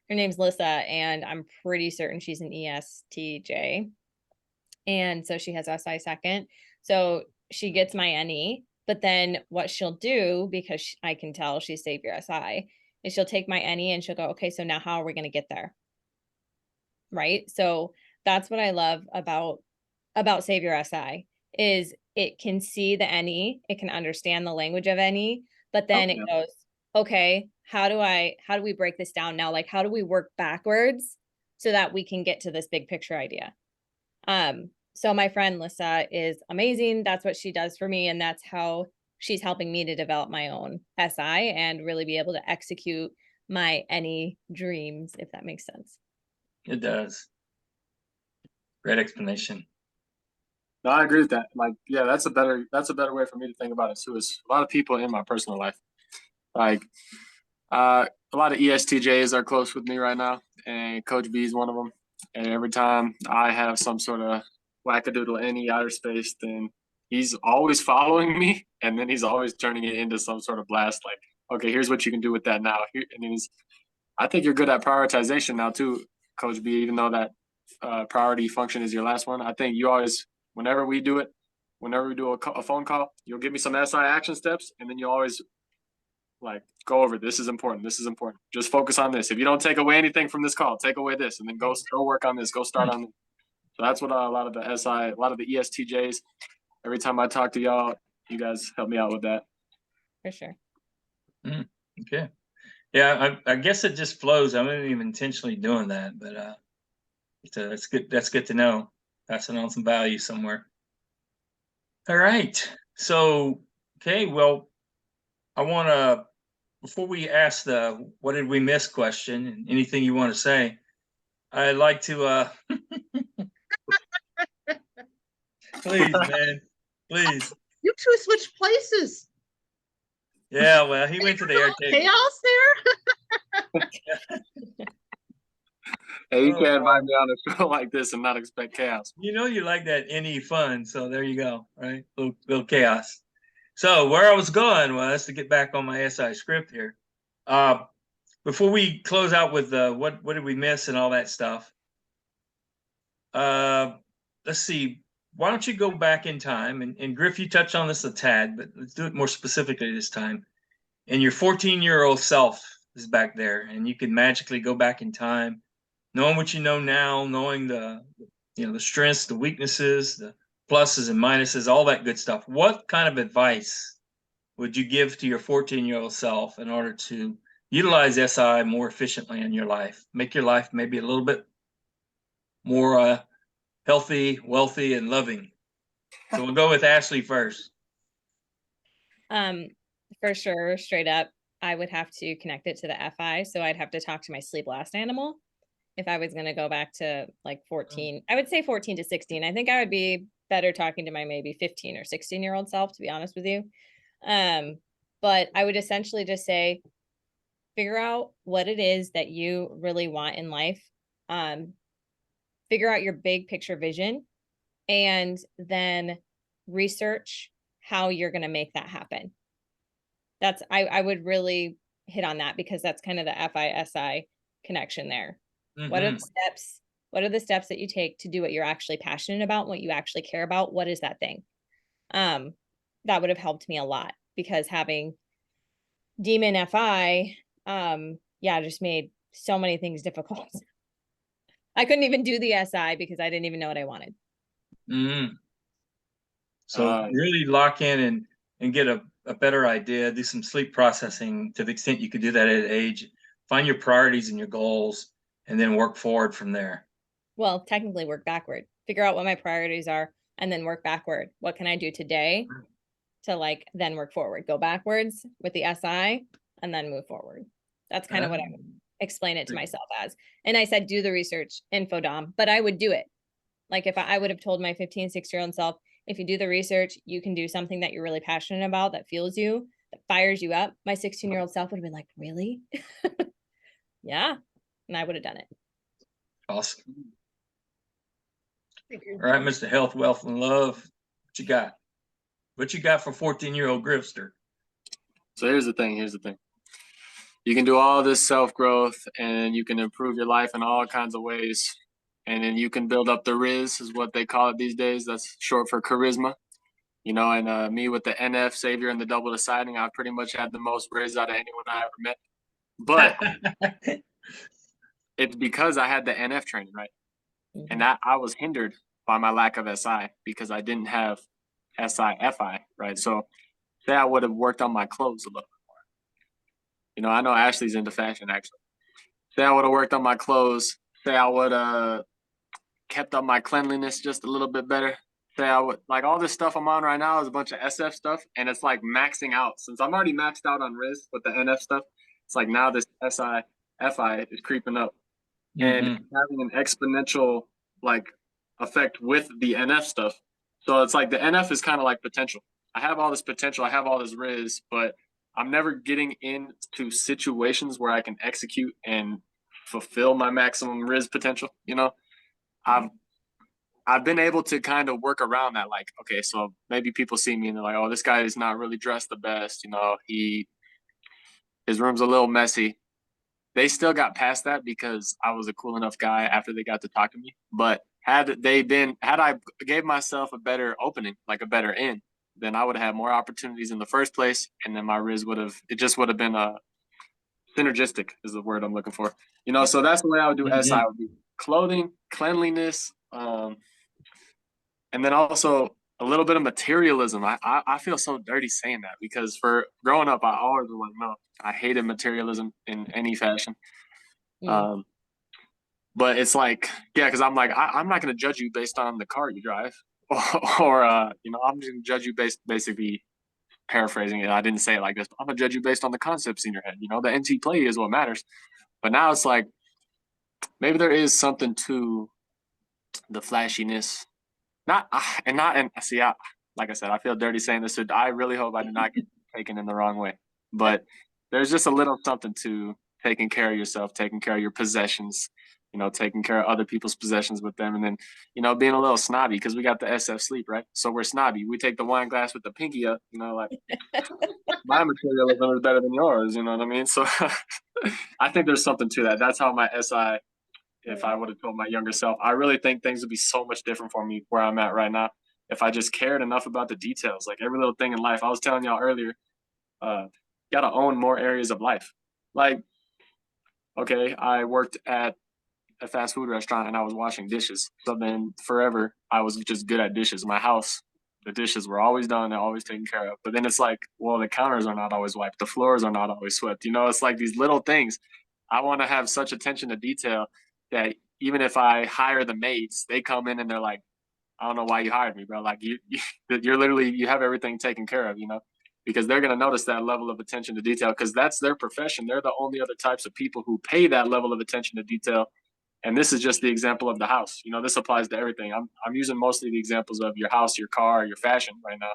Her name's Lissa, and I'm pretty certain she's an ESTJ. And so she has SI second. So she gets my NE, but then what she'll do, because I can tell she's savior SI, is she'll take my NE and she'll go, okay, so now how are we going to get there? Right. So that's what I love about savior SI is it can see the NE, it can understand the language of NE, but then it goes, okay, how do we break this down now? Like, how do we work backwards so that we can get to this big picture idea? So my friend Lissa is amazing. That's what she does for me. And that's how she's helping me to develop my own SI and really be able to execute my NE dreams, if that makes sense. It does. Great explanation. No, I agree with that. Like, yeah, that's a better way for me to think about it too. Is a lot of people in my personal life, like, a lot of ESTJs are close with me right now, and Coach B is one of them. And every time I have some sort of wackadoodle any outer space, then he's always following me, and then he's always turning it into some sort of blast. Like, okay, here's what you can do with that now. And then I think you're good at prioritization now too, Coach B. Even though that priority function is your last one, I think you always, whenever we do a phone call, you'll give me some SI action steps, and then you always, like go over this is important. This is important. Just focus on this. If you don't take away anything from this call, take away this, and then go work on this. Go start on this. So that's what a lot of the SI, a lot of the ESTJs. Every time I talk to y'all, you guys help me out with that. For sure. Okay. Yeah, I guess it just flows. I wasn't even intentionally doing that, but that's good. That's good to know. Passing on some value somewhere. All right. So, okay, well, I want to, before we ask the what did we miss question and anything you want to say, I'd like to please, man, please. You two switched places. Yeah, well, he went to the air table. Chaos there. Hey, you can't invite me on a show like this and not expect chaos. You know you like that NE fun, so there you go, right? Little chaos. So where I was going was to get back on my SI script here. Before we close out with what did we miss and all that stuff. Let's see. Why don't you go back in time and Gryf, you touched on this a tad, but let's do it more specifically this time. And your 14-year-old self is back there, and you can magically go back in time, knowing what you know now, knowing the strengths, the weaknesses, the pluses and minuses, all that good stuff. What kind of advice would you give to your 14-year-old self in order to utilize SI more efficiently in your life, make your life maybe a little bit more healthy, wealthy, and loving? So we'll go with Ashli first. For sure, straight up, I would have to connect it to the FI. So I'd have to talk to my sleep last animal. If I was going to go back to like 14, I would say 14 to 16. I think I would be better talking to my maybe 15 or 16-year-old self, to be honest with you. But I would essentially just say, figure out what it is that you really want in life. Figure out your big picture vision, and then research how you're going to make that happen. I would really hit on that, because that's kind of the FI-SI connection there. What are the steps? What are the steps that you take to do what you're actually passionate about, what you actually care about? What is that thing? That would have helped me a lot, because having Demon FI, just made so many things difficult. I couldn't even do the SI because I didn't even know what I wanted. So really lock in and get a better idea, do some sleep processing to the extent you could do that at age, find your priorities and your goals, and then work forward from there. Well, technically work backward, figure out what my priorities are, and then work backward. What can I do today to then work forward? Go backwards with the SI and then move forward. That's kind of what I would explain it to myself as. And I said, do the research, info dom, but I would do it. Like if I would have told my 15, 16-year-old self, if you do the research, you can do something that you're really passionate about, that fuels you, that fires you up. My 16-year-old self would have been like, really? Yeah. And I would have done it. Awesome. All right, Mr. Health, Wealth, and Love, what you got? What you got for 14-year-old Grifster? So here's the thing. You can do all this self-growth and you can improve your life in all kinds of ways. And then you can build up the Riz, is what they call it these days. That's short for charisma. And me with the NF Savior and the double deciding, I pretty much had the most Riz out of anyone I ever met. But it's because I had the NF training, right? Mm-hmm. And I was hindered by my lack of SI because I didn't have SI-FI, right? So say I would have worked on my clothes a little bit more. I know Ashley's into fashion, actually. Say I would have worked on my clothes. Say I would have kept up my cleanliness just a little bit better. Say I would, like, all this stuff I'm on right now is a bunch of SF stuff, and it's like maxing out. Since I'm already maxed out on Riz with the NF stuff, it's like now this SI-FI is creeping up. And having an exponential effect with the NF stuff. So it's like the NF is kind of like potential. I have all this potential, I have all this Riz, but I'm never getting into situations where I can execute and fulfill my maximum Riz potential. I've been able to kind of work around that. Like, okay, so maybe people see me and they're like, oh, this guy is not really dressed the best. His room's a little messy. They still got past that because I was a cool enough guy after they got to talk to me. But had I gave myself a better opening, like a better in, then I would have had more opportunities in the first place, and then my Riz it just would have been synergistic is the word I'm looking for. You know, so that's the way I would do SI. Would be clothing, cleanliness, and then also a little bit of materialism. I feel so dirty saying that, because for growing up, I always was like, no, I hated materialism in any fashion. But it's like, yeah, because I'm like, I'm not going to judge you based on the car you drive, or you know, I'm just going to judge you basically paraphrasing it. I didn't say it like this, but I'm going to judge you based on the concepts in your head. You know, the NT play is what matters. But now it's like, maybe there is something to the flashiness. Not see, like I said, I feel dirty saying this, so I really hope I do not get taken in the wrong way. But there's just a little something to taking care of yourself, taking care of your possessions, you know, taking care of other people's possessions with them, and then, you know, being a little snobby, because we got the SF sleep, right? So we're snobby. We take the wine glass with the pinky up, you know, like my materialism is better than yours, you know what I mean? So I think there's something to that. That's how my SI, if I would have told my younger self, I really think things would be so much different for me where I'm at right now if I just cared enough about the details, like every little thing in life. I was telling y'all earlier, gotta own more areas of life. Like, okay, I worked at a fast food restaurant and I was washing dishes. So then forever, I was just good at dishes. My house, the dishes were always done, they're always taken care of. But then it's like, well, the counters are not always wiped, the floors are not always swept. You know, it's like these little things. I want to have such attention to detail that even if I hire the maids, they come in and they're like, I don't know why you hired me, bro. Like you're literally, you have everything taken care of, you know, because they're going to notice that level of attention to detail, because that's their profession. They're the only other types of people who pay that level of attention to detail. And this is just the example of the house. You know, this applies to everything. I'm using mostly the examples of your house, your car, your fashion right now.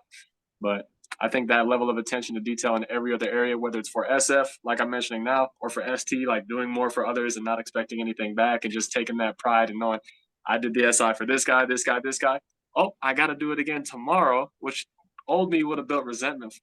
But I think that level of attention to detail in every other area, whether it's for SF, like I'm mentioning now, or for ST, like doing more for others and not expecting anything back, and just taking that pride and knowing I did the SI for this guy, this guy, this guy. Oh, I got to do it again tomorrow, which old me would have built resentment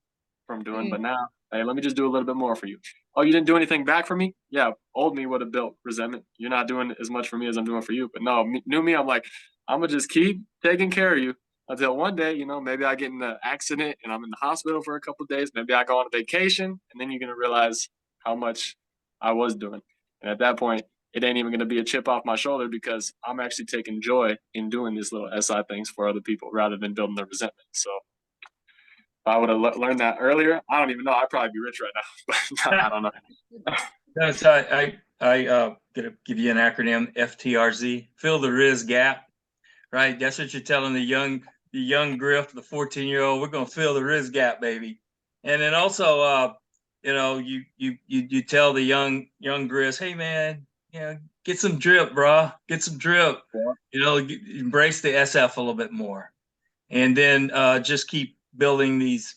from doing. But now, hey, let me just do a little bit more for you. Oh, you didn't do anything back for me? Yeah, old me would have built resentment. You're not doing as much for me as I'm doing for you. But no, new me, I'm like, I'm going to just keep taking care of you until one day, you know, maybe I get in an accident and I'm in the hospital for a couple of days. Maybe I go on a vacation, and then you're going to realize how much I was doing. And at that point, it ain't even going to be a chip off my shoulder, because I'm actually taking joy in doing these little SI things for other people rather than building their resentment. So if I would have learned that earlier, I don't even know. I'd probably be rich right now, but I don't know. That's gonna give you an acronym, FTRZ, fill the Riz gap, right? That's what you're telling the young Gryf, the 14-year-old. We're gonna fill the Riz gap, baby. And then also, you know, you tell the young Gryf, hey man, you know, get some drip, bro, get some drip. Yeah. You know, embrace the SF a little bit more, and then just keep building these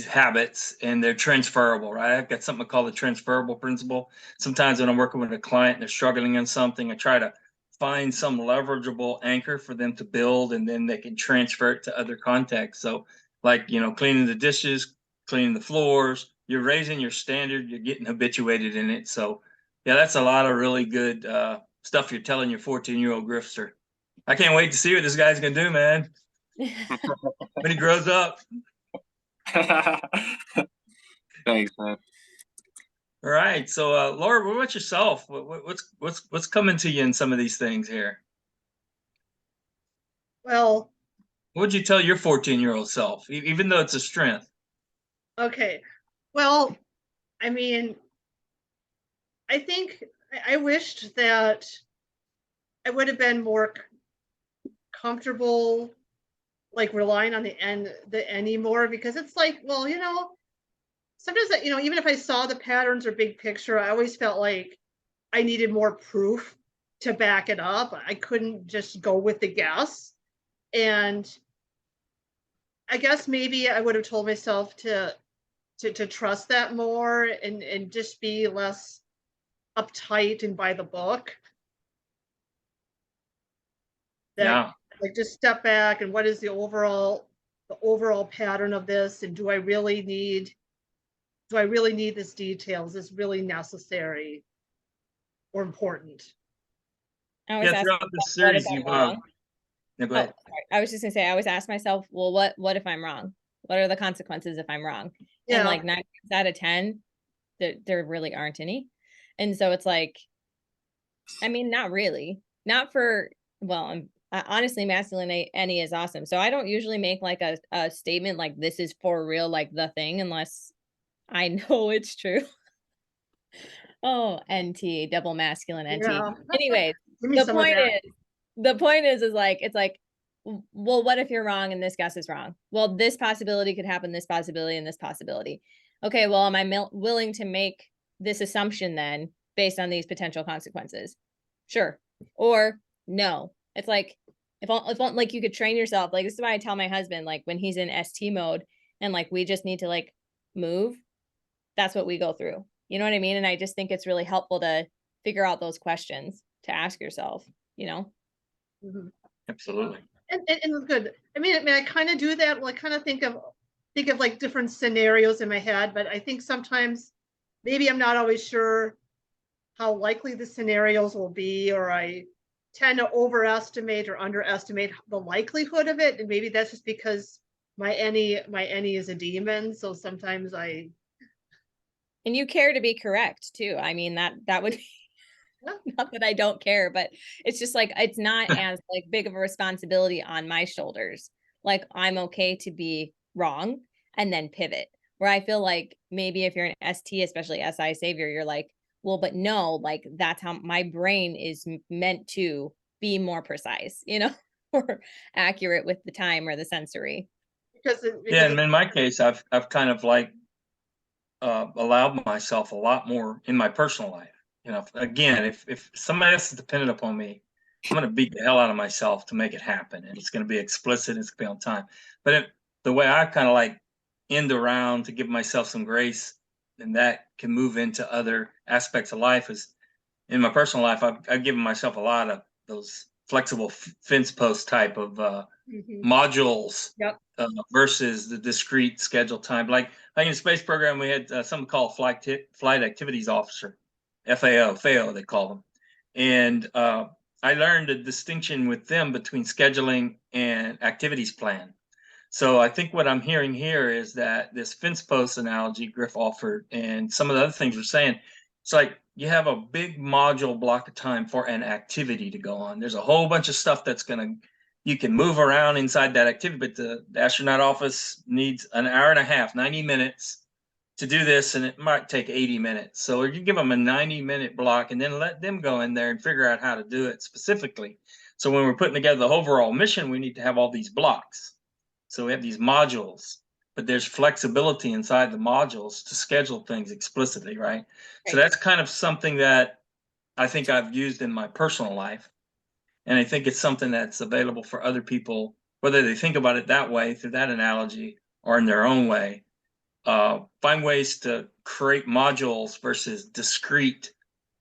habits, and they're transferable, right? I've got something called the transferable principle. Sometimes when I'm working with a client and they're struggling on something, I try to find some leverageable anchor for them to build, and then they can transfer it to other contexts. So like, you know, cleaning the dishes, cleaning the floors, you're raising your standard, you're getting habituated in it. So yeah, that's a lot of really good stuff you're telling your 14-year-old Grifter. I can't wait to see what this guy's gonna do, man, when he grows up. Thanks, man. All right. So, Laura, what about yourself? What's coming to you in some of these things here? Well, What would you tell your 14-year-old self, even though it's a strength? okay. Well, I mean, I think I wished that I would have been more comfortable, like relying on the any more, because it's like, well, you know, sometimes that, you know, even if I saw the patterns or big picture, I always felt like I needed more proof to back it up. I couldn't just go with the guess. And I guess maybe I would have told myself to trust that more, and just be less uptight and by the book. That, Yeah. like, just step back, and what is the overall pattern of this, and do I really need this detail? Is this really necessary or important? I was asking Throughout this series, you've no, go ahead. I was just gonna say, I always ask myself, well, what if I'm wrong? What are the consequences if I'm wrong? And Yeah. like 9 out of 10, there really aren't any. And so it's like, I mean, not really, not for, well, honestly, masculine any is awesome. So I don't usually make like a statement like this is for real, like the thing, unless I know it's true. Oh, NT, double masculine NT. Yeah. Anyways, Give me the some of point that. is, the point is like, it's like, well, what if you're wrong and this guess is wrong? Well, this possibility could happen, this possibility, and this possibility. Okay, well, am I willing to make this assumption then based on these potential consequences? Sure. Or no. It's like, if like you could train yourself, like this is why I tell my husband, like when he's in ST mode and like we just need to like move, that's what we go through. You know what I mean? And I just think it's really helpful to figure out those questions to ask yourself, you know? Mhm. Absolutely. And it's good. I mean, I kind of do that. Well, I kind of think of like different scenarios in my head, but I think sometimes maybe I'm not always sure how likely the scenarios will be, or I tend to overestimate or underestimate the likelihood of it. And maybe that's just because my any is a demon. So sometimes I And you care to be correct too. I mean, that would be not that I don't care, but it's just like it's not as like big of a responsibility on my shoulders. Like I'm okay to be wrong and then pivot. Where I feel like maybe if you're an ST, especially SI savior, you're like, well, but no, like that's how my brain is meant to be more precise, you know, or accurate with the time or the sensory. because Yeah, and in my case, I've kind of like allowed myself a lot more in my personal life. You know, again, if somebody else is dependent upon me, I'm going to beat the hell out of myself to make it happen, and it's going to be explicit. It's going to be on time. But the way I kind of like end around to give myself some grace, and that can move into other aspects of life, is in my personal life. I've given myself a lot of those flexible fence post type of Mhm. modules Yep. versus the discrete scheduled time. Like in the space program, we had something called flight activities officer, FAO, they call them. And I learned a distinction with them between scheduling and activities plan. So I think what I'm hearing here is that this fence post analogy Gryf offered and some of the other things we're saying, it's like you have a big module block of time for an activity to go on. There's a whole bunch of stuff that's going to, you can move around inside that activity, but the astronaut office needs an hour and a half, 90 minutes to do this, and it might take 80 minutes. So you give them a 90-minute block and then let them go in there and figure out how to do it specifically. So when we're putting together the overall mission, we need to have all these blocks. So we have these modules, but there's flexibility inside the modules to schedule things explicitly, right? So that's kind of something that I think I've used in my personal life. And I think it's something that's available for other people, whether they think about it that way through that analogy or in their own way. Find ways to create modules versus discrete,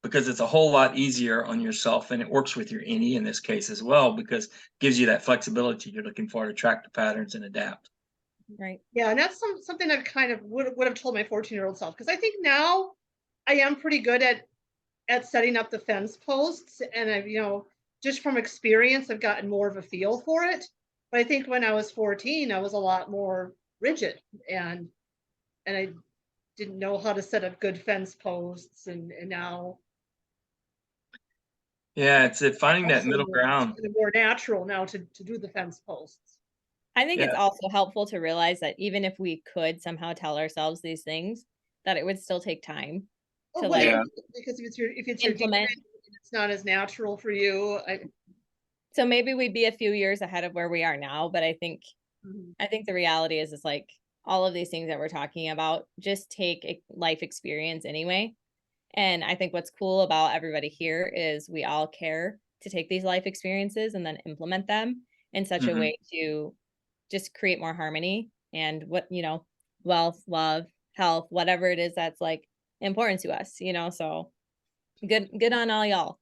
because it's a whole lot easier on yourself, and it works with your NE in this case as well, because it gives you that flexibility you're looking for to track the patterns and adapt. Right. Yeah, and that's something I kind of would have told my 14-year-old self, because I think now I am pretty good at setting up the fence posts, and I've, just from experience, I've gotten more of a feel for it. But I think when I was 14, I was a lot more rigid, and I didn't know how to set up good fence posts, and now Yeah, it's finding that middle ground. it's more natural now to do the fence posts. I think it's Yeah. also helpful to realize that even if we could somehow tell ourselves these things, that it would still take time to Well, like Yeah. because if it's your demon, implement. it's not as natural for you. So maybe we'd be a few years ahead of where we are now, but I think the reality is like all of these things that we're talking about just take a life experience anyway. And I think what's cool about everybody here is we all care to take these life experiences and then implement them in such a way to just create more harmony and wealth, love, health, whatever it is that's like important to us, so good on all y'all.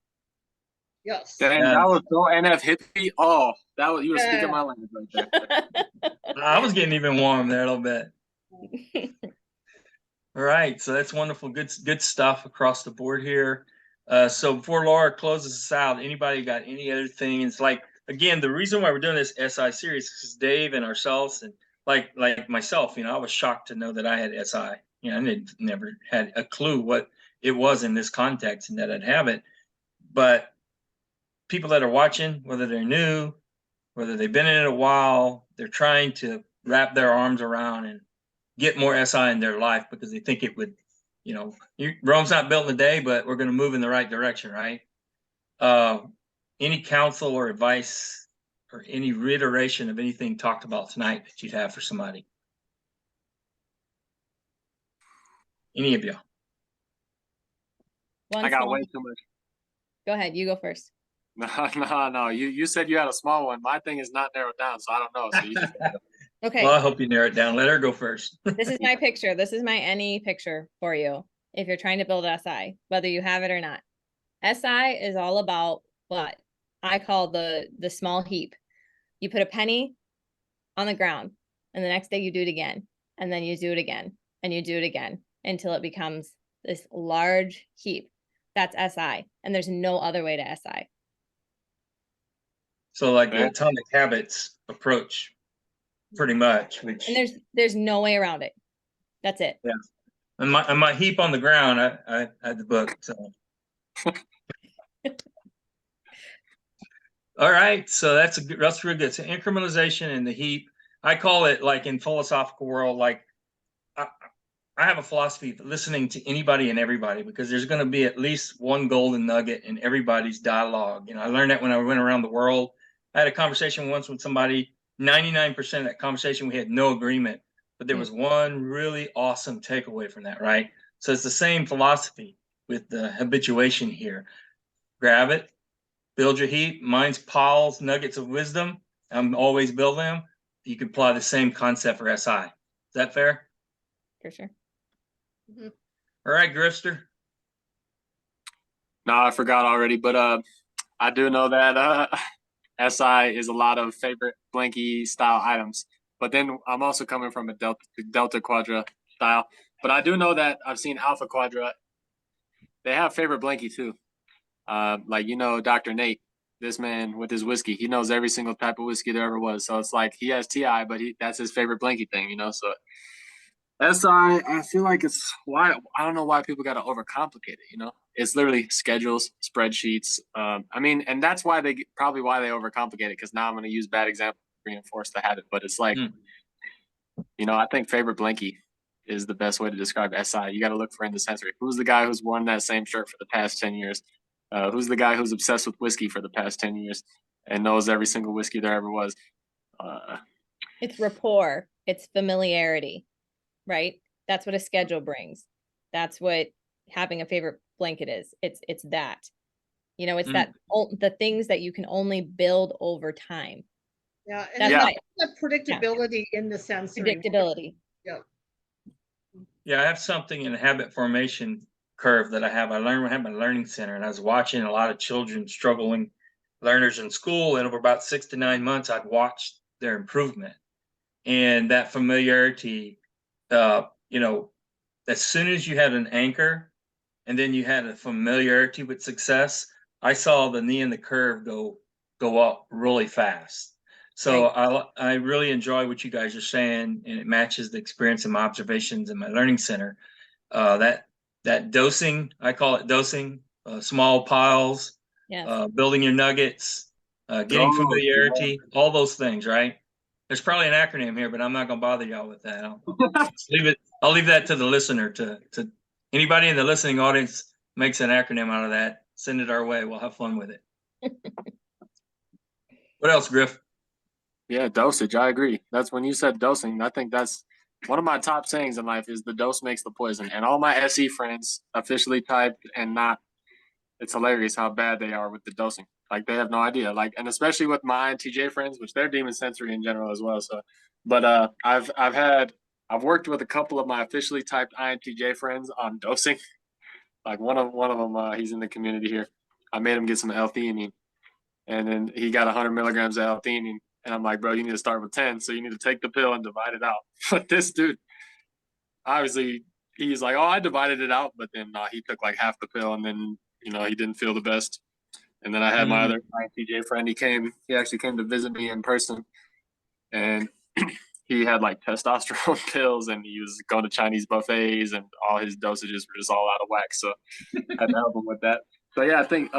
Yes. Dang, Yeah. that was so NF hippie. Oh, you were speaking Yeah. my language right there. I was getting even warm there a little bit. All right, so that's wonderful. Good stuff across the board here. So before Laura closes us out, anybody got any other things? Like again, the reason why we're doing this SI series is Dave and ourselves, and like myself, I was shocked to know that I had SI. I never had a clue what it was in this context and that I'd have it. But people that are watching, whether they're new, whether they've been in it a while, they're trying to wrap their arms around and get more SI in their life because they think it would, Rome's not built in a day, but we're going to move in the right direction, right? Any counsel or advice or any reiteration of anything talked about tonight that you'd have for somebody? Any of you? I got way too much. Go ahead. You go first. No. You said you had a small one. My thing is not narrowed down, so I don't know. So you just Okay. Well, I hope you narrow it down. Let her go first. This is my picture. This is my NE picture for you. If you're trying to build SI, whether you have it or not. SI is all about what I call the small heap. You put a penny on the ground and the next day you do it again. And then you do it again and you do it again until it becomes this large heap. That's SI. And there's no other way to SI. So like the Atomic Habits approach, pretty much. Which, and there's no way around it. That's it. Yeah. And my heap on the ground, I had the book. So. All right, so that's really good. So incrementalization in the heap. I call it, like in philosophical world, like I have a philosophy of listening to anybody and everybody, because there's going to be at least one golden nugget in everybody's dialogue. I learned that when I went around the world. I had a conversation once with somebody. 99% of that conversation we had no agreement, but there was one really awesome takeaway from that, right? So it's the same philosophy with the habituation here. Grab it, build your heap. Mine's Paul's nuggets of wisdom. I'm always building them. You can apply the same concept for SI. Is that fair? For sure. Mm-hmm. All right, Grifster. No, I forgot already, but I do know that SI is a lot of favorite blanky style items. But then I'm also coming from a Delta Quadra style. But I do know that I've seen Alpha Quadra. They have favorite blanky too. Like, Dr. Nate, this man with his whiskey, he knows every single type of whiskey there ever was. So it's like he has TI, but that's his favorite blanky thing, So SI, I feel like it's why I don't know why people got to overcomplicate it. It's literally schedules, spreadsheets. And that's why they overcomplicate it, because now I'm going to use bad example to reinforce the habit. But it's like, I think favorite blanky is the best way to describe SI. You got to look for in the sensory. Who's the guy who's worn that same shirt for the past 10 years? Who's the guy who's obsessed with whiskey for the past 10 years and knows every single whiskey there ever was? It's rapport. It's familiarity, right? That's what a schedule brings. That's what having a favorite blanket is. It's that, it's that the things that you can only build over time. Yeah. And that predictability in the sensory. Predictability. Yeah. Yeah, I have something in habit formation curve that I have. I have my learning center, and I was watching a lot of children, struggling learners in school, and over about 6 to 9 months, I'd watched their improvement. And that familiarity, as soon as you had an anchor and then you had a familiarity with success, I saw the knee and the curve go up really fast. So I really enjoy what you guys are saying, and it matches the experience and my observations in my learning center. That dosing, I call it dosing, small piles, building your nuggets, getting familiarity, all those things, right? There's probably an acronym here, but I'm not going to bother y'all with that. I'll leave that to the listener. To anybody in the listening audience makes an acronym out of that, send it our way. We'll have fun with it. What else, Gryf? Yeah, dosage. I agree. That's when you said dosing. I think that's one of my top sayings in life is the dose makes the poison. And all my SE friends, officially typed and not, it's hilarious how bad they are with the dosing. Like, they have no idea. Like, and especially with my INTJ friends, which they're demon sensory in general as well. So, but I've worked with a couple of my officially typed INTJ friends on dosing. Like one of them, he's in the community here. I made him get some L-theanine, and then he got 100 milligrams of L-theanine. And I'm like, bro, you need to start with 10. So you need to take the pill and divide it out. But this dude, obviously, he's like, oh, I divided it out. But then he took like half the pill, and then, he didn't feel the best. And then I had my other TJ friend. He actually came to visit me in person, and he had like testosterone pills, and he was going to Chinese buffets, and all his dosages were just all out of whack. So I had to help him with that. So yeah, I think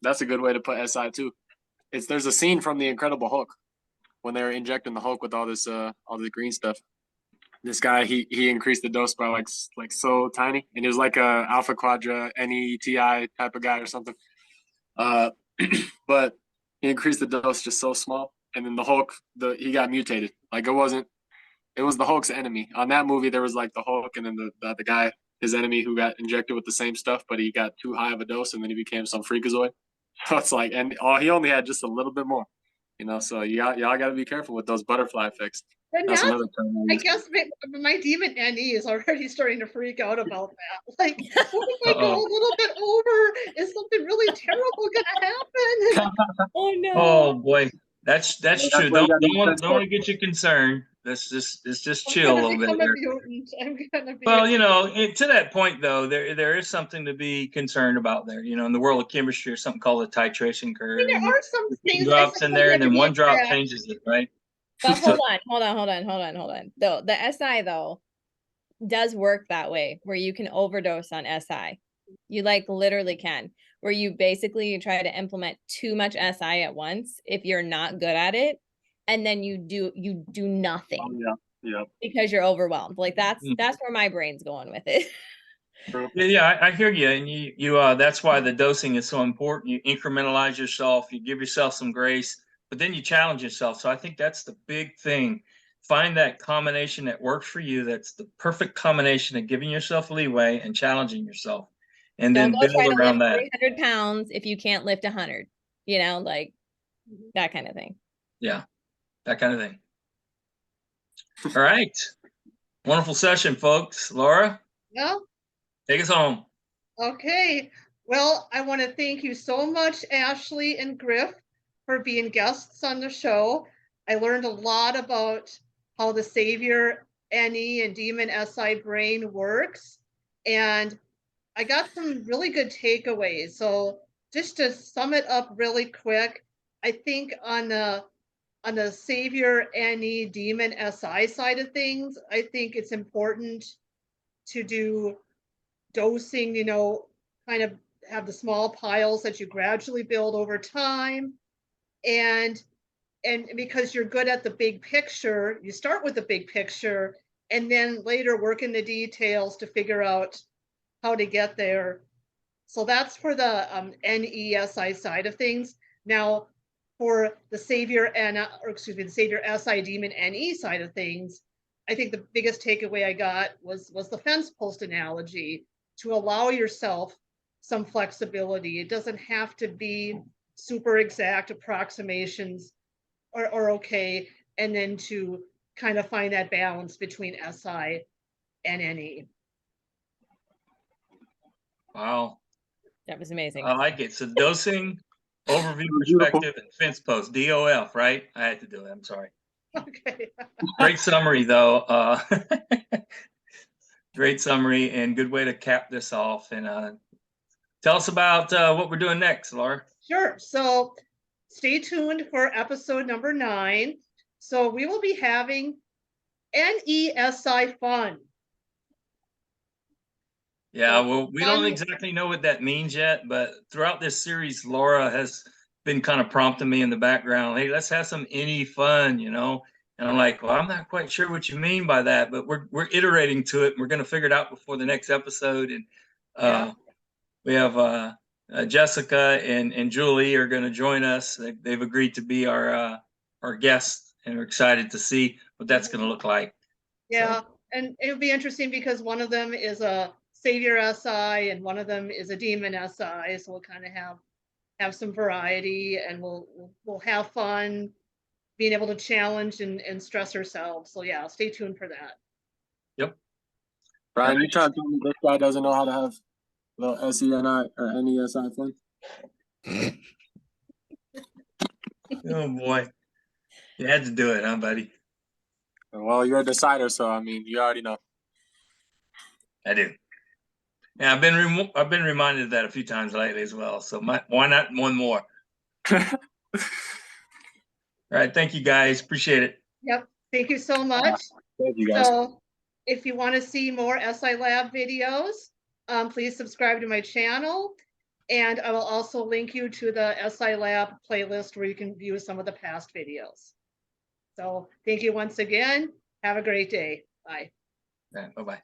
that's a good way to put SI too. There's a scene from The Incredible Hulk when they were injecting the Hulk with all this green stuff. This guy he increased the dose by like so tiny, and he was like a Alpha Quadra NeTi type of guy or something. But he increased the dose just so small, and then the Hulk he got mutated. Like it was the Hulk's enemy. On that movie, there was like the Hulk, and then the guy, his enemy, who got injected with the same stuff, but he got too high of a dose, and then he became some freakazoid. So it's like, and he only had just a little bit more, So y'all got to be careful with those butterfly effects. And That's another term. I guess my demon NE is already starting to freak out about that. Like, what if I go a little bit over? Is something really terrible gonna happen? Oh no! Oh boy, that's true. why you gotta Don't defense want to get you concerned. Let's just chill a little bit I'm here. gonna be. Well, to that point though, there is something to be concerned about there. In the world of chemistry, there's something called a titration curve. There are some things drops in there, and then one drop changes it, right? But hold on. Though the SI though does work that way, where you can overdose on SI. You like literally can, where you basically try to implement too much SI at once if you're not good at it, and then you do nothing. Yeah. Because you're overwhelmed. Like that's where my brain's going with it. Yeah, I hear you, and you that's why the dosing is so important. You incrementalize yourself, you give yourself some grace, but then you challenge yourself. So I think that's the big thing. Find that combination that works for you. That's the perfect combination of giving yourself leeway and challenging yourself, and Don't then go build try to around lift that. 300 pounds if you can't lift 100. Like that kind of thing. Yeah, that kind of thing. All right, wonderful session, folks. Laura, Yeah. take us home. Okay. Well, I want to thank you so much, Ashli and Gryf, for being guests on the show. I learned a lot about how the Savior NE and Demon SI brain works, and I got some really good takeaways. So just to sum it up really quick, I think on the Savior NE Demon SI side of things, I think it's important to do dosing, kind of have the small piles that you gradually build over time. And because you're good at the big picture, you start with the big picture and then later work in the details to figure out how to get there. So that's for the NESI side of things. Now, for the Savior the Savior SI Demon NE side of things, I think the biggest takeaway I got was the fence post analogy, to allow yourself some flexibility. It doesn't have to be super exact approximations are okay, and then to kind of find that balance between SI and NE. Wow. That was amazing. I like it. So dosing, overview, perspective, and fence post, DOF, right? I had to do it. I'm sorry. Okay. Great summary, though. Great summary and good way to cap this off. And tell us about what we're doing next, Laura. Sure. So stay tuned for episode number 9. So we will be having NESI fun. Yeah, well, we don't exactly know what that means yet, but throughout this series, Laura has been kind of prompting me in the background. Hey, let's have some NE fun, And I'm like, well, I'm not quite sure what you mean by that, but we're iterating to it. And we're going to figure it out before the next episode. And we have Jessica and Julie are going to join us. They've agreed to be our guests, and we're excited to see what that's going to look like. Yeah, so. And it'll be interesting because one of them is a Savior SI and one of them is a Demon SI. So we'll kind of have some variety, and we'll have fun being able to challenge and stress ourselves. So yeah, stay tuned for that. Yep. Brian, you trying to tell me this guy doesn't know how to have little SENI or NESI fun? Oh boy. You had to do it, huh, buddy? Well, you're a decider, so I mean, you already know. I do. And I've been reminded of that a few times lately as well. So why not one more? All right, thank you guys. Appreciate it. Yep, thank you so much. Thank you guys. So if you want to see more SI Lab videos, please subscribe to my channel. And I will also link you to the SI Lab playlist where you can view some of the past videos. So thank you once again. Have a great day. Bye. Bye-bye.